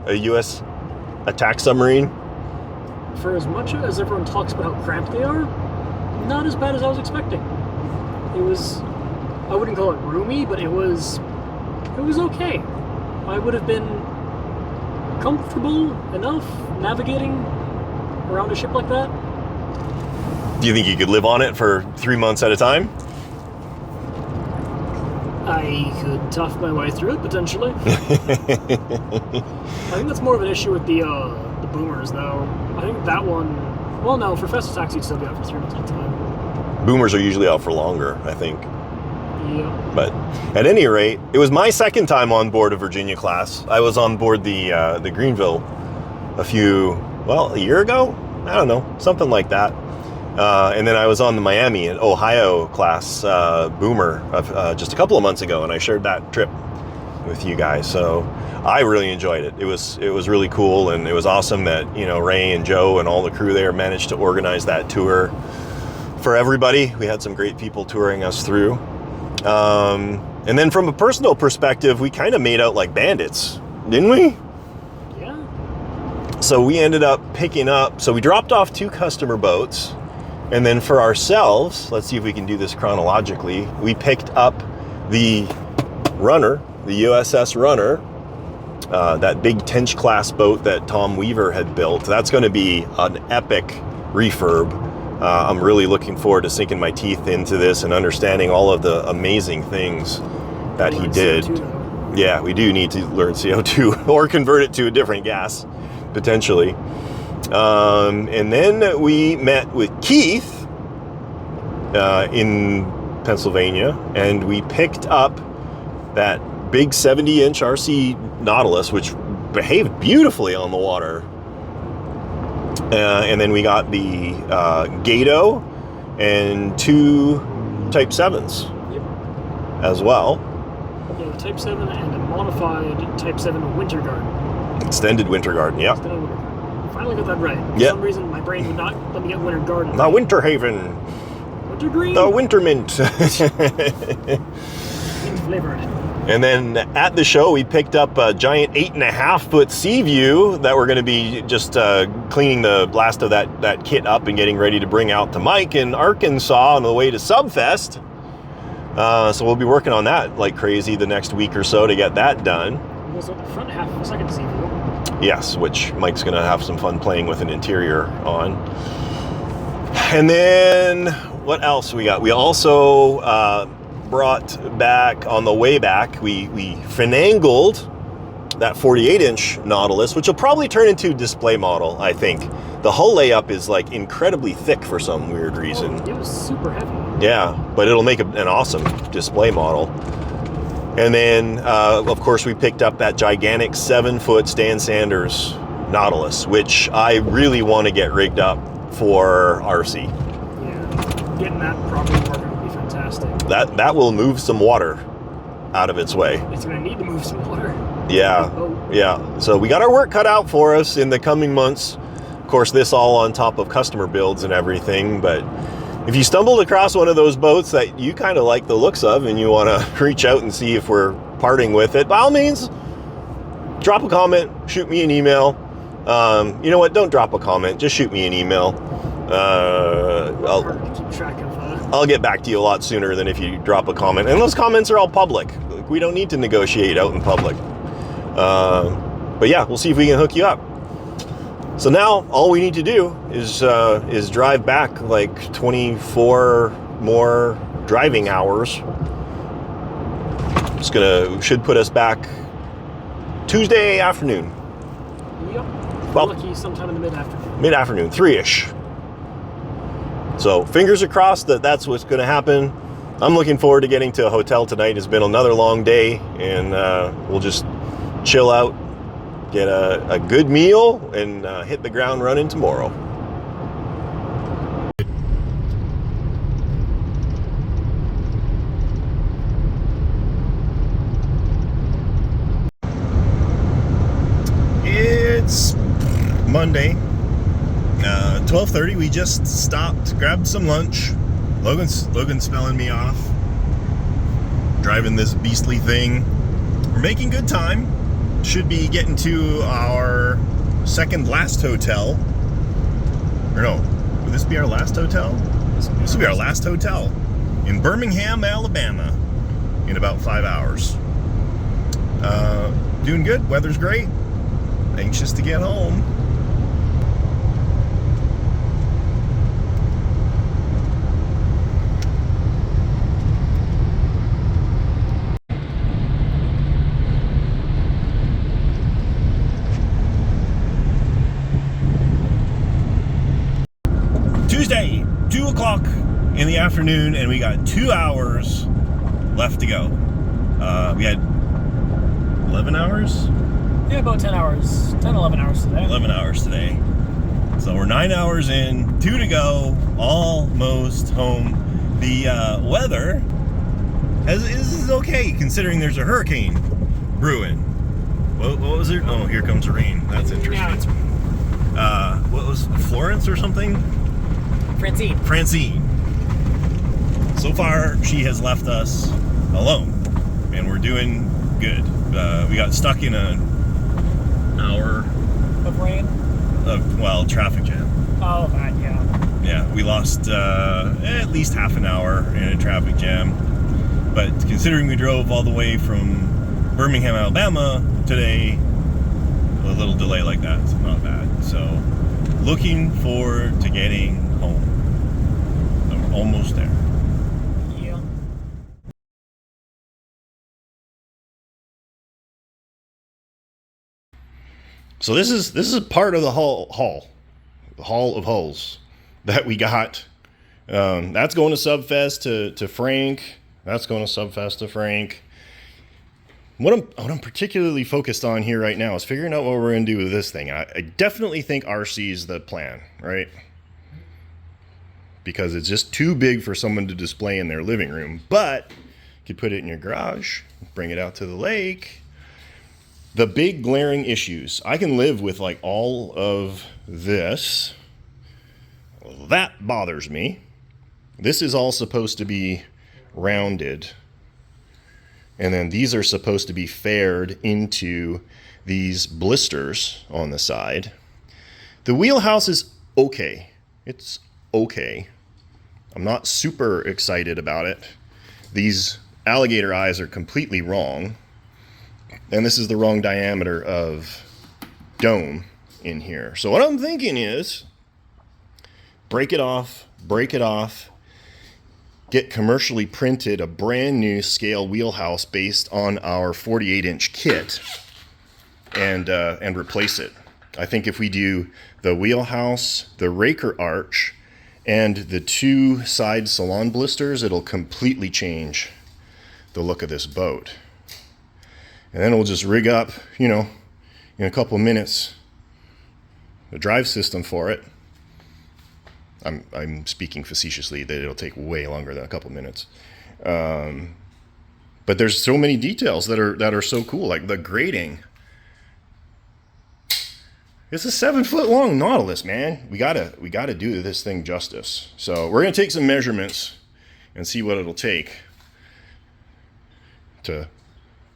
S1: a U.S. attack submarine?
S2: For as much as everyone talks about how cramped they are, not as bad as I was expecting. It was, I wouldn't call it roomy, but it was okay. I would have been comfortable enough navigating around a ship like that.
S1: Do you think you could live on it for 3 months at a time?
S2: I could tough my way through it, potentially. I think that's more of an issue with the boomers, though. I think that one... Well, no, for fast attacks, you'd still be out for 3 months at a time.
S1: Boomers are usually out for longer, I think.
S2: Yeah.
S1: But at any rate, it was my second time on board a Virginia class. I was on board the Greenville a year ago? I don't know, something like that. And then I was on the Miami and Ohio class boomer just a couple of months ago, and I shared that trip with you guys. So I really enjoyed it. It was really cool, and it was awesome that Ray and Joe and all the crew there managed to organize that tour for everybody. We had some great people touring us through. And then from a personal perspective, we kind of made out like bandits, didn't we?
S2: Yeah.
S1: So we ended up picking up. So we dropped off 2 customer boats. And then for ourselves, let's see if we can do this chronologically, we picked up the Runner, the USS Runner, that big Tench class boat that Tom Weaver had built. That's going to be an epic refurb. I'm really looking forward to sinking my teeth into this and understanding all of the amazing things that he did.
S2: CO2,
S1: yeah, we do need to learn CO2 or convert it to a different gas, potentially. And then we met with Keith in Pennsylvania, and we picked up that big 70-inch RC Nautilus, which behaved beautifully on the water. And then we got the Gato and 2 Type 7s as well.
S2: Yeah, Type 7 and a modified Type 7 Winter Garden.
S1: Extended Winter Garden, yeah.
S2: Extended Winter Garden. Finally got that right. For
S1: yep.
S2: some reason, my brain would not let me get Winter Garden.
S1: The Winter Haven.
S2: Winter Green?
S1: The Winter Mint.
S2: Mint flavored.
S1: And then at the show, we picked up a giant 8.5-foot Sea View that we're going to be just cleaning the last of that kit up and getting ready to bring out to Mike in Arkansas on the way to Subfest. So we'll be working on that like crazy the next week or so to get that done.
S2: Also, the front half of the second Sea View.
S1: Yes, which Mike's going to have some fun playing with an interior on. And then what else we got? We also brought back on the way back, we finangled that 48-inch Nautilus, which will probably turn into a display model, I think. The hull layup is like incredibly thick for some weird reason.
S2: Oh, it was super heavy.
S1: Yeah, but it'll make an awesome display model. And then, of course, we picked up that gigantic 7-foot Stan Sanders Nautilus, which I really want to get rigged up for RC.
S2: Yeah, getting that properly working would be fantastic.
S1: That will move some water out of its way.
S2: It's going to need to move some water.
S1: Yeah, yeah. So we got our work cut out for us in the coming months. Of course, this all on top of customer builds and everything, but if you stumbled across one of those boats that you kind of like the looks of and you want to reach out and see if we're parting with it, by all means, drop a comment, shoot me an email. You know what? Don't drop a comment. Just shoot me an email.
S2: Hard to keep track of
S1: I'll get back to you a lot sooner than if you drop a comment. And those comments are all public. We don't need to negotiate out in public. But yeah, we'll see if we can hook you up. So now all we need to do is drive back like 24 more driving hours. Should put us back Tuesday afternoon.
S2: Yep.
S1: Well,
S2: Lucky sometime in the mid-afternoon.
S1: Mid-afternoon, 3-ish. So fingers are crossed that that's what's going to happen. I'm looking forward to getting to a hotel tonight. It's been another long day, and we'll just chill out, get a good meal, and hit the ground running tomorrow. It's Monday, 12:30. We just stopped, grabbed some lunch. Logan's smelling me off. Driving this beastly thing. We're making good time. Should be getting to our second last hotel. Or no, would this be our last hotel? This will be our last hotel in Birmingham, Alabama, in about 5 hours. Doing good. Weather's great. Anxious to get home. Tuesday, 2 o'clock in the afternoon, and we got 2 hours left to go. We had 11 hours?
S2: Yeah, about 10 hours. 10, 11 hours today.
S1: 11 hours today. So we're 9 hours in, 2 to go, almost home. The weather is okay, considering there's a hurricane brewing. What was it? Oh, here comes the rain. That's interesting. What was Florence or something? Francine. So far, she has left us alone, and we're doing good. We got stuck in an hour
S2: of rain?
S1: Traffic jam.
S2: Oh, that, yeah.
S1: Yeah, we lost at least half an hour in a traffic jam. But considering we drove all the way from Birmingham, Alabama today, a little delay like that's not bad. So, looking forward to getting home. So we're almost there.
S2: Yeah.
S1: So this is part of the the Hall of Hulls that we got. That's going to Subfest to Frank. That's going to Subfest to Frank. What I'm particularly focused on here right now is figuring out what we're going to do with this thing. I definitely think RC is the plan, right? Because it's just too big for someone to display in their living room. But you could put it in your garage, bring it out to the lake. The big glaring issues. I can live with like all of this. That bothers me. This is all supposed to be rounded. And then these are supposed to be faired into these blisters on the side. The wheelhouse is okay. It's okay. I'm not super excited about it. These alligator eyes are completely wrong. And this is the wrong diameter of dome in here. So what I'm thinking is break it off, get commercially printed a brand new scale wheelhouse based on our 48-inch kit and replace it. I think if we do the wheelhouse, the raker arch, and the 2 side salon blisters, it'll completely change the look of this boat. And then we'll just rig up, in a couple of minutes, a drive system for it. I'm speaking facetiously that it'll take way longer than a couple of minutes. But there's so many details that are so cool, like the grading. It's a 7-foot long Nautilus, man. We gotta do this thing justice. So we're gonna take some measurements and see what it'll take to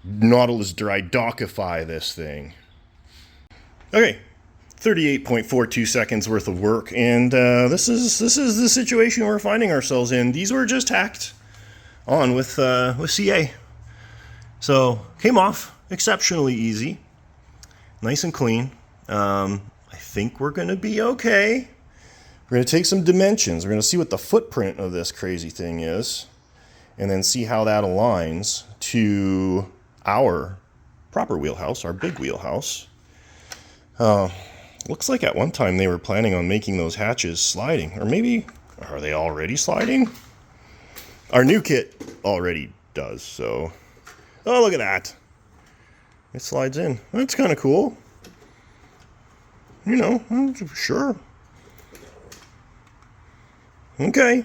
S1: Nautilus dry dockify this thing. Okay, 38.42 seconds worth of work, and this is the situation we're finding ourselves in. These were just hacked on with CA, so came off exceptionally easy, nice and clean. I think we're going to be okay. We're going to take some dimensions. We're going to see what the footprint of this crazy thing is, and then see how that aligns to our proper wheelhouse, our big wheelhouse. Looks like at one time they were planning on making those hatches sliding, or maybe are they already sliding? Our new kit already does, so. Oh, look at that. It slides in. That's kind of cool. You know, sure. Okay.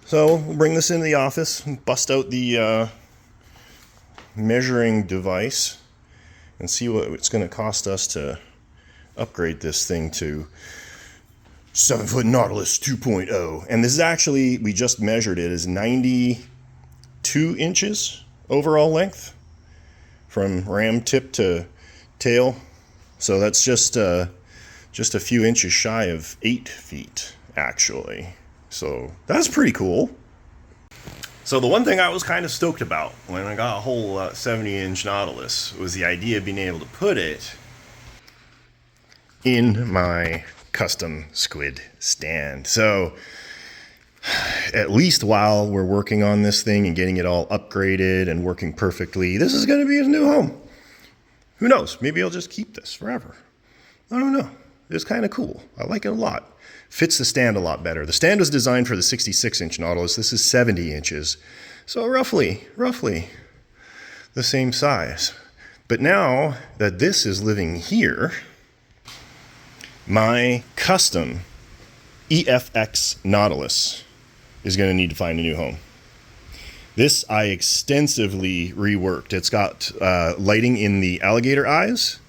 S1: So we'll bring this into the office and bust out the measuring device and see what it's going to cost us to upgrade this thing to 7-foot Nautilus 2.0. And this is actually, we just measured it, is 92 inches overall length from ram tip to tail. So that's just a few inches shy of 8 feet, actually. So that's pretty cool. So the one thing I was kind of stoked about when I got a whole 70-inch Nautilus was the idea of being able to put it in my custom squid stand. So at least while we're working on this thing and getting it all upgraded and working perfectly, this is going to be his new home. Who knows? Maybe I'll just keep this forever. I don't know. It's kind of cool. I like it a lot. Fits the stand a lot better. The stand was designed for the 66-inch Nautilus. This is 70 inches. So roughly the same size. But now that this is living here, my custom EFX Nautilus is going to need to find a new home. This I extensively reworked. It's got lighting in the alligator eyes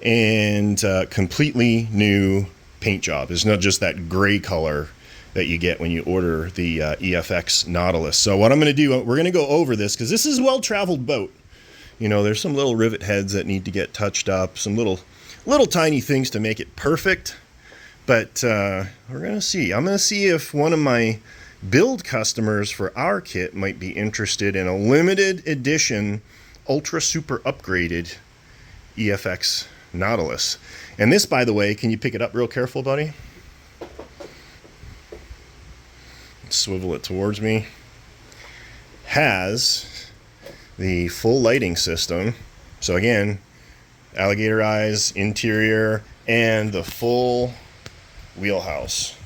S1: and completely new paint job. It's not just that gray color that you get when you order the EFX Nautilus. So what I'm going to do, we're going to go over this because this is a well-traveled boat. You know, there's some little rivet heads that need to get touched up, some little tiny things to make it perfect. But we're going to see. I'm going to see if one of my build customers for our kit might be interested in a limited edition, ultra super upgraded EFX Nautilus. And this, by the way, can you pick it up real careful, buddy? Swivel it towards me. Has the full lighting system. So again, alligator eyes, interior, and the full wheelhouse.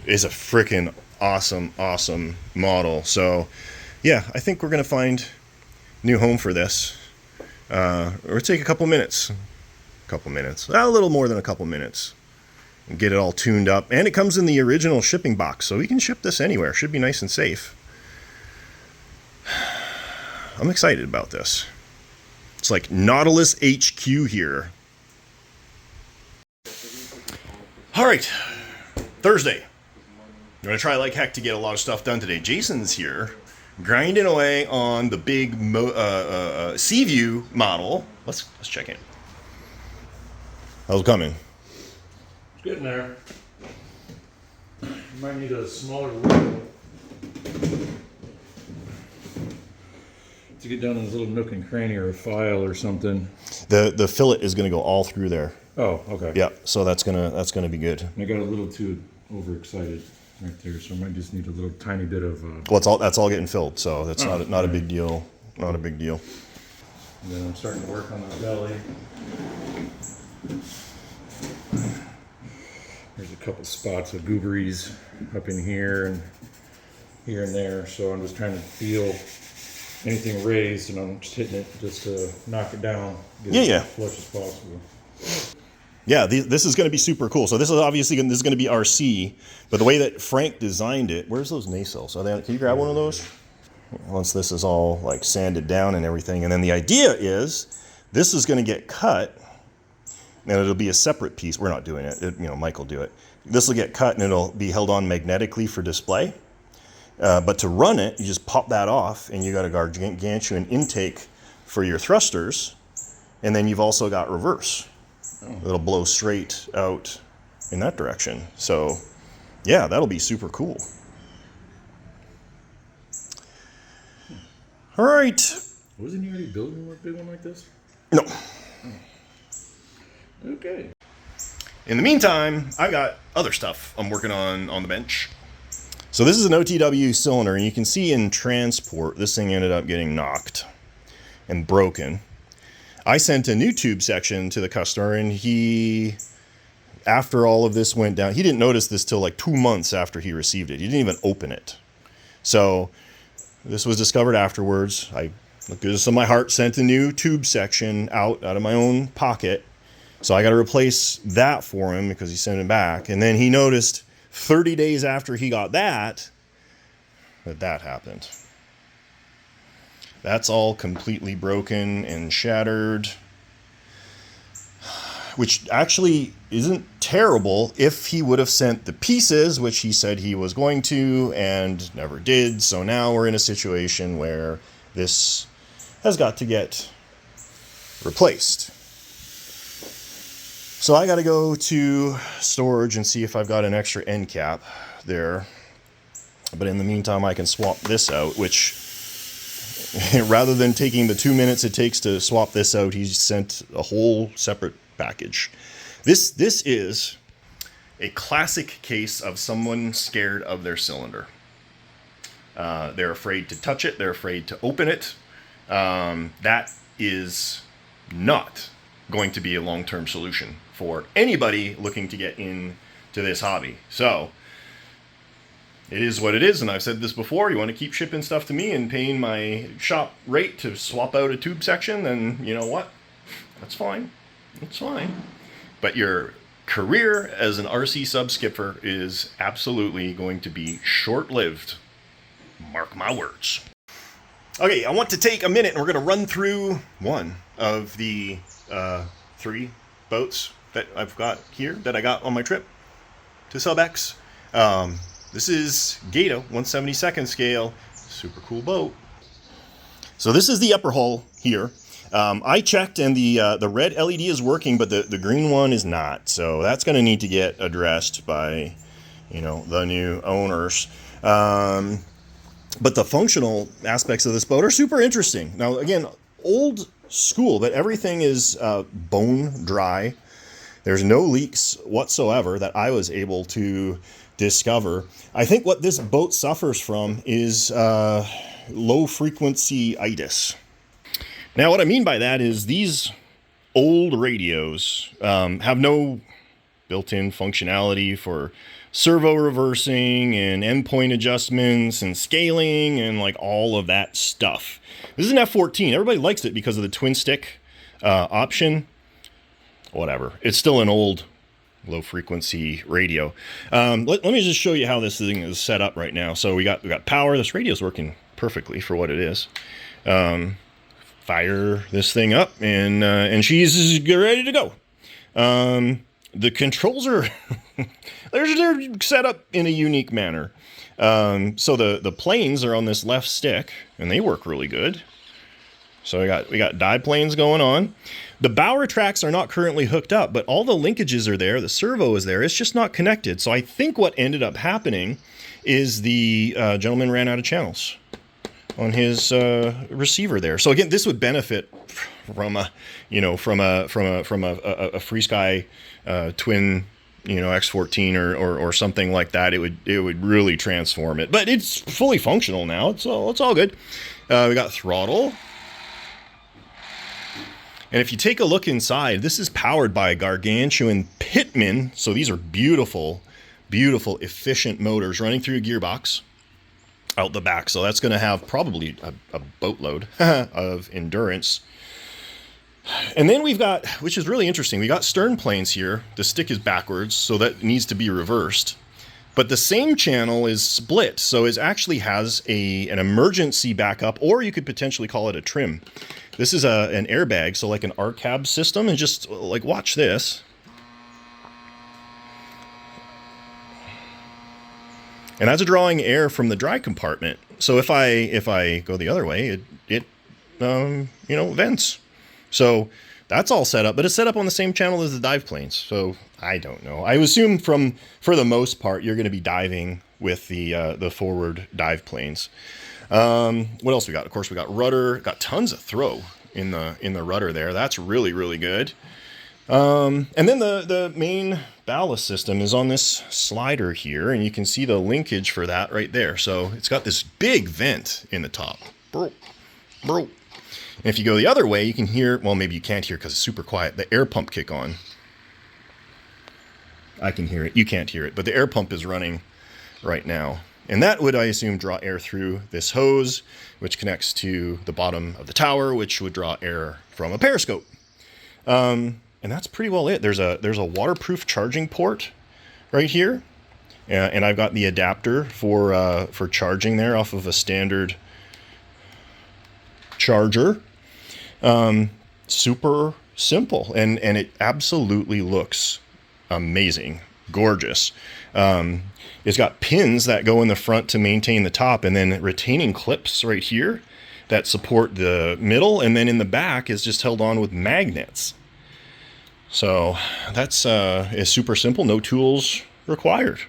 S1: Is a freaking awesome model. So yeah, I think we're gonna find a new home for this. It'll take a couple minutes, a little more than a couple minutes, and get it all tuned up. And it comes in the original shipping box, so we can ship this anywhere. Should be nice and safe. I'm excited about this. It's like Nautilus HQ here. All right, Thursday. I'm gonna try like heck to get a lot of stuff done today. Jason's here, grinding away on the big Seaview model. Let's check in. How's it coming?
S5: It's getting there. You might need a smaller wheel to get down in this little nook and cranny or a file or something.
S1: The fillet is gonna go all through there.
S5: Oh, okay.
S1: Yeah, so that's gonna be good.
S5: I got a little too overexcited right there, so I might just need a little tiny bit of.
S1: Well, that's all getting filled, so that's not a big deal. Not a big deal.
S5: And then I'm starting to work on the belly. There's a couple spots of gooberies up in here and there, so I'm just trying to feel anything raised, and I'm just hitting it just to knock it down, get it as flush as possible.
S1: Yeah, this is going to be super cool. So this is obviously going to be RC, but the way that Frank designed it, where's those nacelles? Can you grab one of those? Once this is all like sanded down and everything, and then the idea is this is going to get cut, and it'll be a separate piece. We're not doing it. Mike will do it. This will get cut, and it'll be held on magnetically for display. But to run it, you just pop that off, and you got a gargantuan intake for your thrusters, and then you've also got reverse. It'll blow straight out in that direction. So yeah, that'll be super cool. All right.
S5: Wasn't you already building a big one like this?
S1: No.
S5: Okay.
S1: In the meantime, I got other stuff I'm working on the bench. So this is an OTW cylinder, and you can see in transport, this thing ended up getting knocked and broken. I sent a new tube section to the customer, and he, after all of this went down, he didn't notice this till like 2 months after he received it. He didn't even open it. So this was discovered afterwards. I, with goodness of my heart, sent a new tube section out of my own pocket. So I got to replace that for him because he sent it back. And then he noticed 30 days after he got that happened. That's all completely broken and shattered, which actually isn't terrible if he would have sent the pieces, which he said he was going to and never did. So now we're in a situation where this has got to get replaced. So I got to go to storage and see if I've got an extra end cap there. But in the meantime, I can swap this out, which rather than taking the 2 minutes it takes to swap this out, he sent a whole separate package. This is a classic case of someone scared of their cylinder. They're afraid to touch it. They're afraid to open it. That is not going to be a long-term solution for anybody looking to get into this hobby. So it is what it is, and I've said this before. You want to keep shipping stuff to me and paying my shop rate to swap out a tube section, then you know what? That's fine. That's fine. But your career as an RC sub skipper is absolutely going to be short-lived. Mark my words. Okay, I want to take a minute and we're going to run through one of the 3 boats that I've got here that I got on my trip to SubEx. This is Gato 1/72nd scale, super cool boat. So this is the upper hull here. I checked and the red LED is working, but the green one is not. So that's going to need to get addressed by, the new owners. But the functional aspects of this boat are super interesting. Now, again, old school, but everything is bone dry. There's no leaks whatsoever that I was able to discover. I think what this boat suffers from is low frequency itis. Now, what I mean by that is these old radios have no built-in functionality for servo reversing and endpoint adjustments and scaling and like all of that stuff. This is an F14. Everybody likes it because of the twin stick option. Whatever. It's still an old low frequency radio. Let me just show you how this thing is set up right now. So we got power. This radio is working perfectly for what it is. Fire this thing up and she's ready to go. The controls are they're set up in a unique manner. So the planes are on this left stick and they work really good. So we got dive planes going on. The bow tracks are not currently hooked up, but all the linkages are there. The servo is there. It's just not connected. So I think what ended up happening is the gentleman ran out of channels on his receiver there. So again, this would benefit from a Free Sky twin, X14 or something like that. It would really transform it. But it's fully functional now. It's all good. We got throttle. And if you take a look inside, this is powered by a gargantuan Pitman. So these are beautiful, beautiful, efficient motors running through a gearbox out the back. So that's going to have probably a boatload of endurance. And then we've got, which is really interesting, we got stern planes here. The stick is backwards, so that needs to be reversed. But the same channel is split, so it actually has an emergency backup, or you could potentially call it a trim. This is an airbag, so like an RCAB system, and just like watch this. And that's drawing air from the dry compartment. So if I go the other way, it vents. So that's all set up, but it's set up on the same channel as the dive planes. So I don't know. I assume for the most part, you're going to be diving with the forward dive planes. What else we got? Of course, we got rudder. Got tons of throw in the rudder there. That's really, really good. And then the main ballast system is on this slider here, and you can see the linkage for that right there. So it's got this big vent in the top. Bro. And if you go the other way, you can hear, well, maybe you can't hear because it's super quiet, the air pump kick on. I can hear it. You can't hear it, but the air pump is running right now. And that would, I assume, draw air through this hose, which connects to the bottom of the tower, which would draw air from a periscope. And that's pretty well it. There's a waterproof charging port right here. And I've got the adapter for charging there off of a standard charger. Super simple. And it absolutely looks amazing. Gorgeous. It's got pins that go in the front to maintain the top, and then retaining clips right here that support the middle, and then in the back is just held on with magnets. So that's is super simple. No tools required.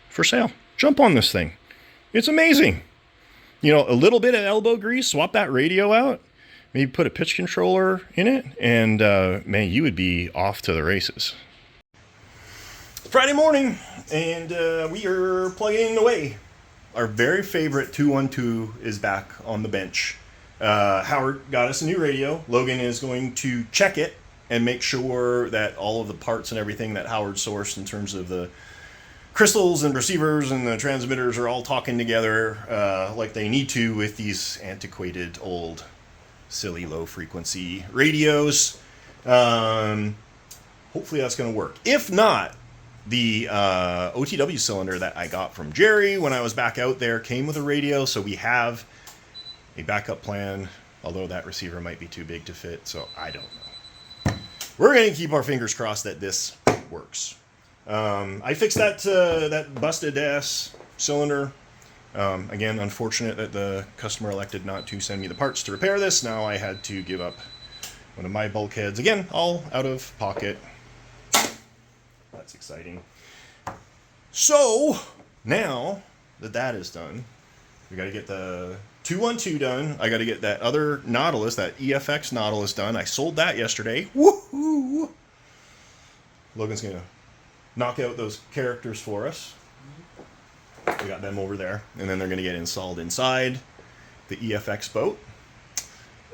S1: For sale. Jump on this thing. It's amazing. You know, a little bit of elbow grease, swap that radio out, maybe put a pitch controller in it, and man, you would be off to the races. Friday morning, and we are plugging away. Our very favorite 212 is back on the bench. Howard got us a new radio. Logan is going to check it and make sure that all of the parts and everything that Howard sourced in terms of the crystals and receivers and the transmitters are all talking together like they need to with these antiquated, old, silly, low-frequency radios. Hopefully that's going to work. If not, the OTW cylinder that I got from Jerry when I was back out there came with a radio, so we have a backup plan, although that receiver might be too big to fit, so I don't know. We're going to keep our fingers crossed that this works. I fixed that busted ass cylinder. Again, unfortunate that the customer elected not to send me the parts to repair this. Now I had to give up one of my bulkheads. Again, all out of pocket. That's exciting. So, now that that is done, we got to get the 212 done. I got to get that other Nautilus, that EFX Nautilus done. I sold that yesterday. Woohoo! Logan's going to knock out those characters for us. We got them over there. And then they're going to get installed inside the EFX boat.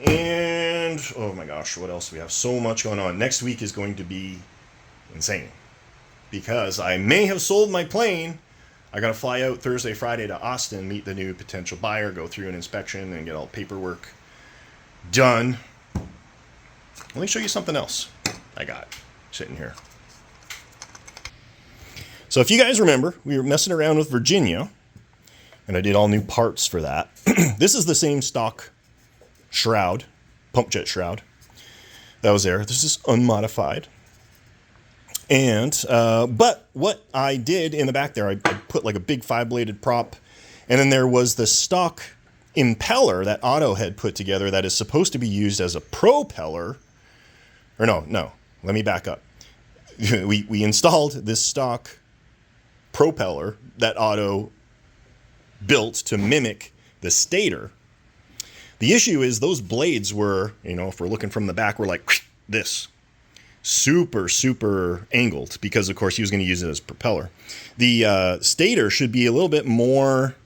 S1: And, oh my gosh, what else? We have so much going on. Next week is going to be insane. Because I may have sold my plane. I got to fly out Thursday, Friday to Austin, meet the new potential buyer, go through an inspection, and get all paperwork done. Let me show you something else I got sitting here. So if you guys remember, we were messing around with Virginia, and I did all new parts for that. This is the same stock shroud, pump jet shroud, that was there. This is unmodified. And, but what I did in the back there, I put like a big 5-bladed prop, and then there was the stock impeller that Otto had put together that is supposed to be used as a propeller. Or no, let me back up. We installed this stock propeller that Otto built to mimic the stator. The issue is those blades were, you know, if we're looking from the back, we're like this. Super angled because, of course, he was going to use it as propeller. The stator should be a little bit more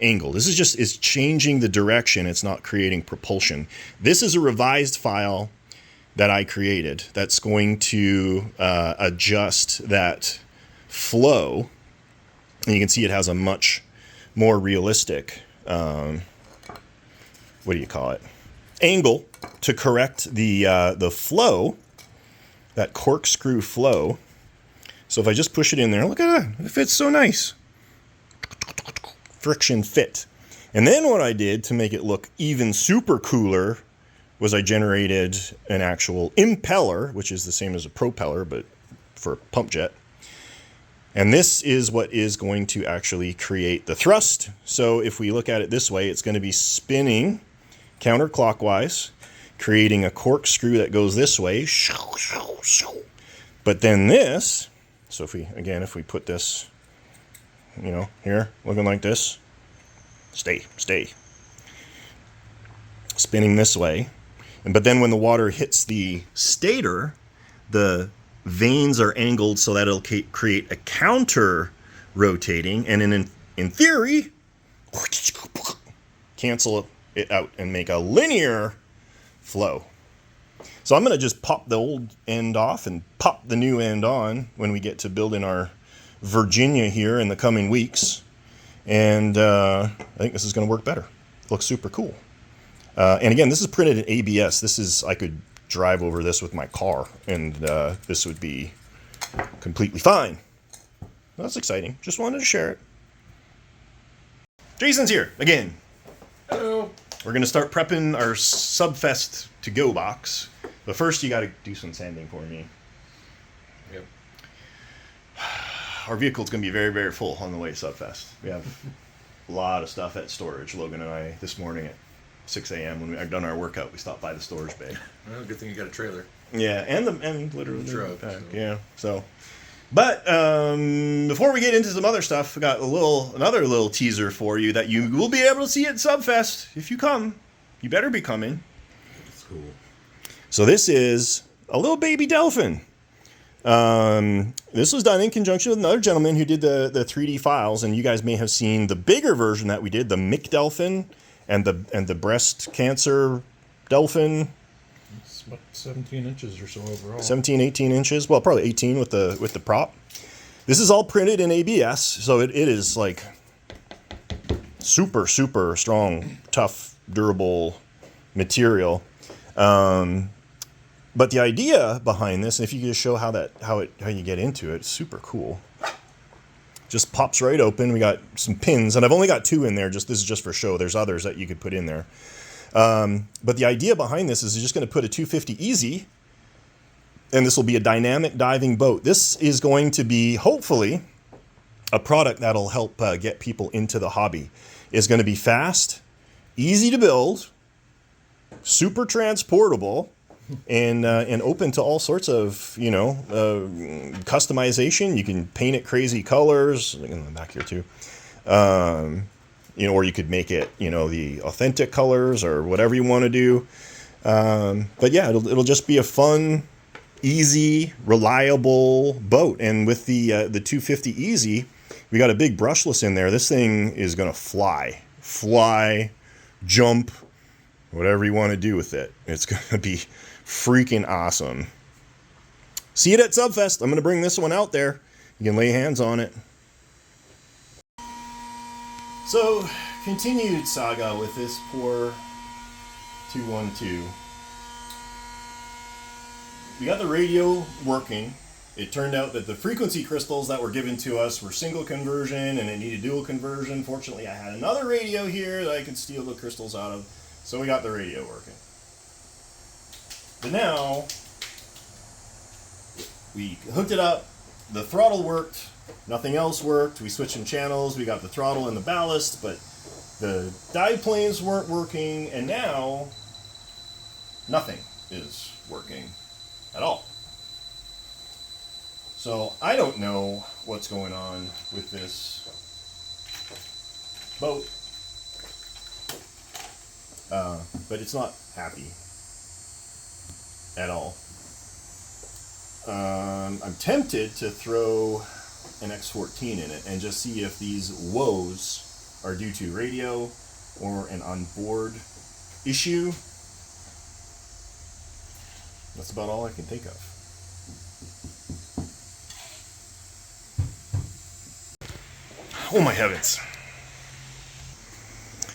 S1: angled. This is just is changing the direction. It's not creating propulsion. This is a revised file that I created that's going to adjust that flow. And you can see it has a much more realistic, what do you call it? Angle to correct the flow. That corkscrew flow. So if I just push it in there, look at that. It fits so nice. Friction fit. And then what I did to make it look even super cooler was I generated an actual impeller, which is the same as a propeller, but for pump jet. And this is what is going to actually create the thrust. So if we look at it this way, it's going to be spinning counterclockwise. creating a corkscrew that goes this way. But then this, so if we put this, here, looking like this, stay, spinning this way. But then when the water hits the stator, the vanes are angled so that it'll create a counter rotating, and in theory, cancel it out and make a linear flow. So I'm going to just pop the old end off and pop the new end on when we get to building our Virginia here in the coming weeks. And I think this is going to work better. Looks super cool. And again, this is printed in ABS. I could drive over this with my car, and this would be completely fine. That's exciting. Just wanted to share it. Jason's here again.
S5: Hello.
S1: We're going to start prepping our Subfest to-go box. But first, you got to do some sanding for me.
S5: Yep.
S1: Our vehicle's going to be very, very full on the way to Subfest. We have a lot of stuff at storage. Logan and I, this morning at 6 a.m. when we had done our workout, we stopped by the storage bay.
S5: Well, good thing you got a trailer.
S1: Yeah, and literally the
S5: truck.
S1: back. Yeah, so. But before we get into some other stuff, we got another little teaser for you that you will be able to see at Subfest if you come. You better be coming.
S5: That's cool.
S1: So this is a little baby dolphin. This was done in conjunction with another gentleman who did the 3D files, and you guys may have seen the bigger version that we did, the Mick dolphin and the breast cancer dolphin.
S5: It's about 17 inches or so overall.
S1: 17, 18 inches. Well, probably 18 with the prop. This is all printed in ABS, so it is like super, super strong, tough, durable material. But the idea behind this, and if you could just show how you get into it, it's super cool. Just pops right open. We got some pins, and I've only got 2 in there. This is just for show. There's others that you could put in there. But the idea behind this is you're just going to put a 250 easy, and this will be a dynamic diving boat. This is going to be, hopefully, a product that'll help get people into the hobby. It's going to be fast, easy to build, super transportable, and open to all sorts of, customization. You can paint it crazy colors, in the back here too. Or you could make it, the authentic colors or whatever you want to do. But yeah, it'll just be a fun, easy, reliable boat. And with the 250 Easy, we got a big brushless in there. This thing is going to fly, jump, whatever you want to do with it. It's going to be freaking awesome. See it at Subfest. I'm going to bring this one out there. You can lay hands on it. So, continued saga with this poor 212. We got the radio working. It turned out that the frequency crystals that were given to us were single conversion and it needed dual conversion. Fortunately, I had another radio here that I could steal the crystals out of. So we got the radio working. But now, we hooked it up, the throttle worked, nothing else worked. We switched some channels, we got the throttle and the ballast, but the dive planes weren't working, and now nothing is working at all. So I don't know what's going on with this boat, but it's not happy at all. I'm tempted to throw an X14 in it and just see if these woes are due to radio or an onboard issue. That's about all I can think of. Oh my heavens.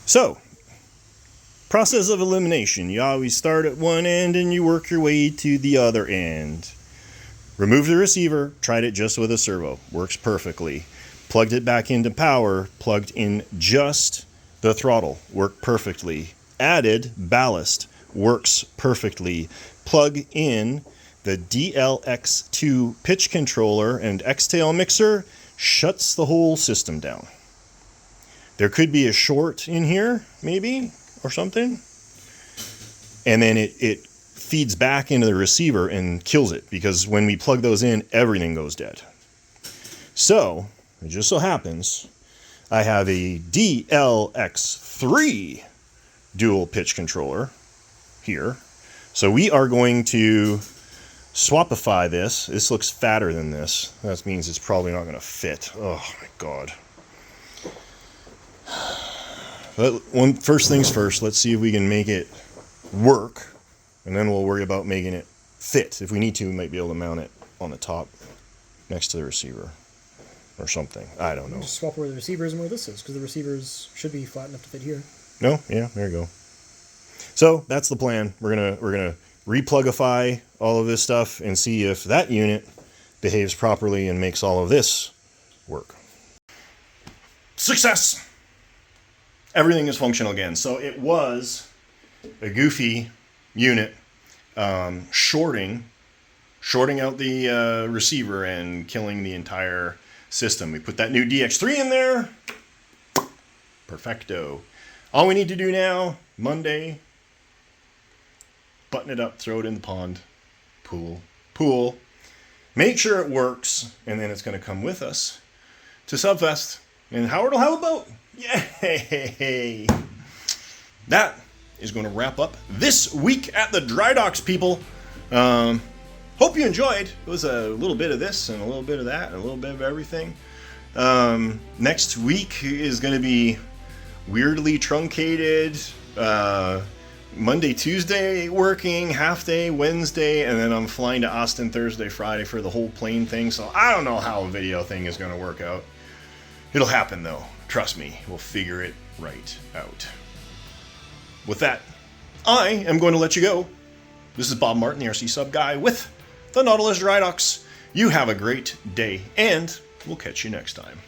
S1: So, process of elimination. You always start at one end and you work your way to the other end. Remove the receiver, tried it just with a servo. Works perfectly. Plugged it back into power, plugged in just the throttle. Worked perfectly. Added ballast. Works perfectly. Plug in the DLX2 pitch controller and X-tail mixer. Shuts the whole system down. There could be a short in here, maybe, or something. and then it feeds back into the receiver and kills it, because when we plug those in, everything goes dead. So it just so happens I have a DLX3 dual pitch controller here. So we are going to swapify this. This looks fatter than this. That means it's probably not going to fit. Oh my God. But first things first, let's see if we can make it work, and then we'll worry about making it fit. If we need to, we might be able to mount it on the top next to the receiver or something. I don't know.
S2: Just swap where the receiver is and where this is, because the receivers should be flat enough to fit here.
S1: No? Yeah, there you go. So that's the plan. We're gonna replugify all of this stuff and see if that unit behaves properly and makes all of this work. Success! Everything is functional again. So it was a goofy unit shorting out the receiver and killing the entire system. We put that new DX3 in there. Perfecto. All we need to do now, Monday, button it up, throw it in the pond, pool, make sure it works, and then it's going to come with us to Subfest, and Howard will have a boat. Yay! That is going to wrap up this week at the Dry Docks, people. Hope you enjoyed. It was a little bit of this and a little bit of that and a little bit of everything. Next week is going to be weirdly truncated. Monday, Tuesday working, half day Wednesday, and then I'm flying to Austin Thursday, Friday for the whole plane thing. So I don't know how a video thing is going to work out. It'll happen though. Trust me, we'll figure it right out. With that, I am going to let you go. This is Bob Martin, the RCSubGuy with the Nautilus Dry Docks. You have a great day, and we'll catch you next time.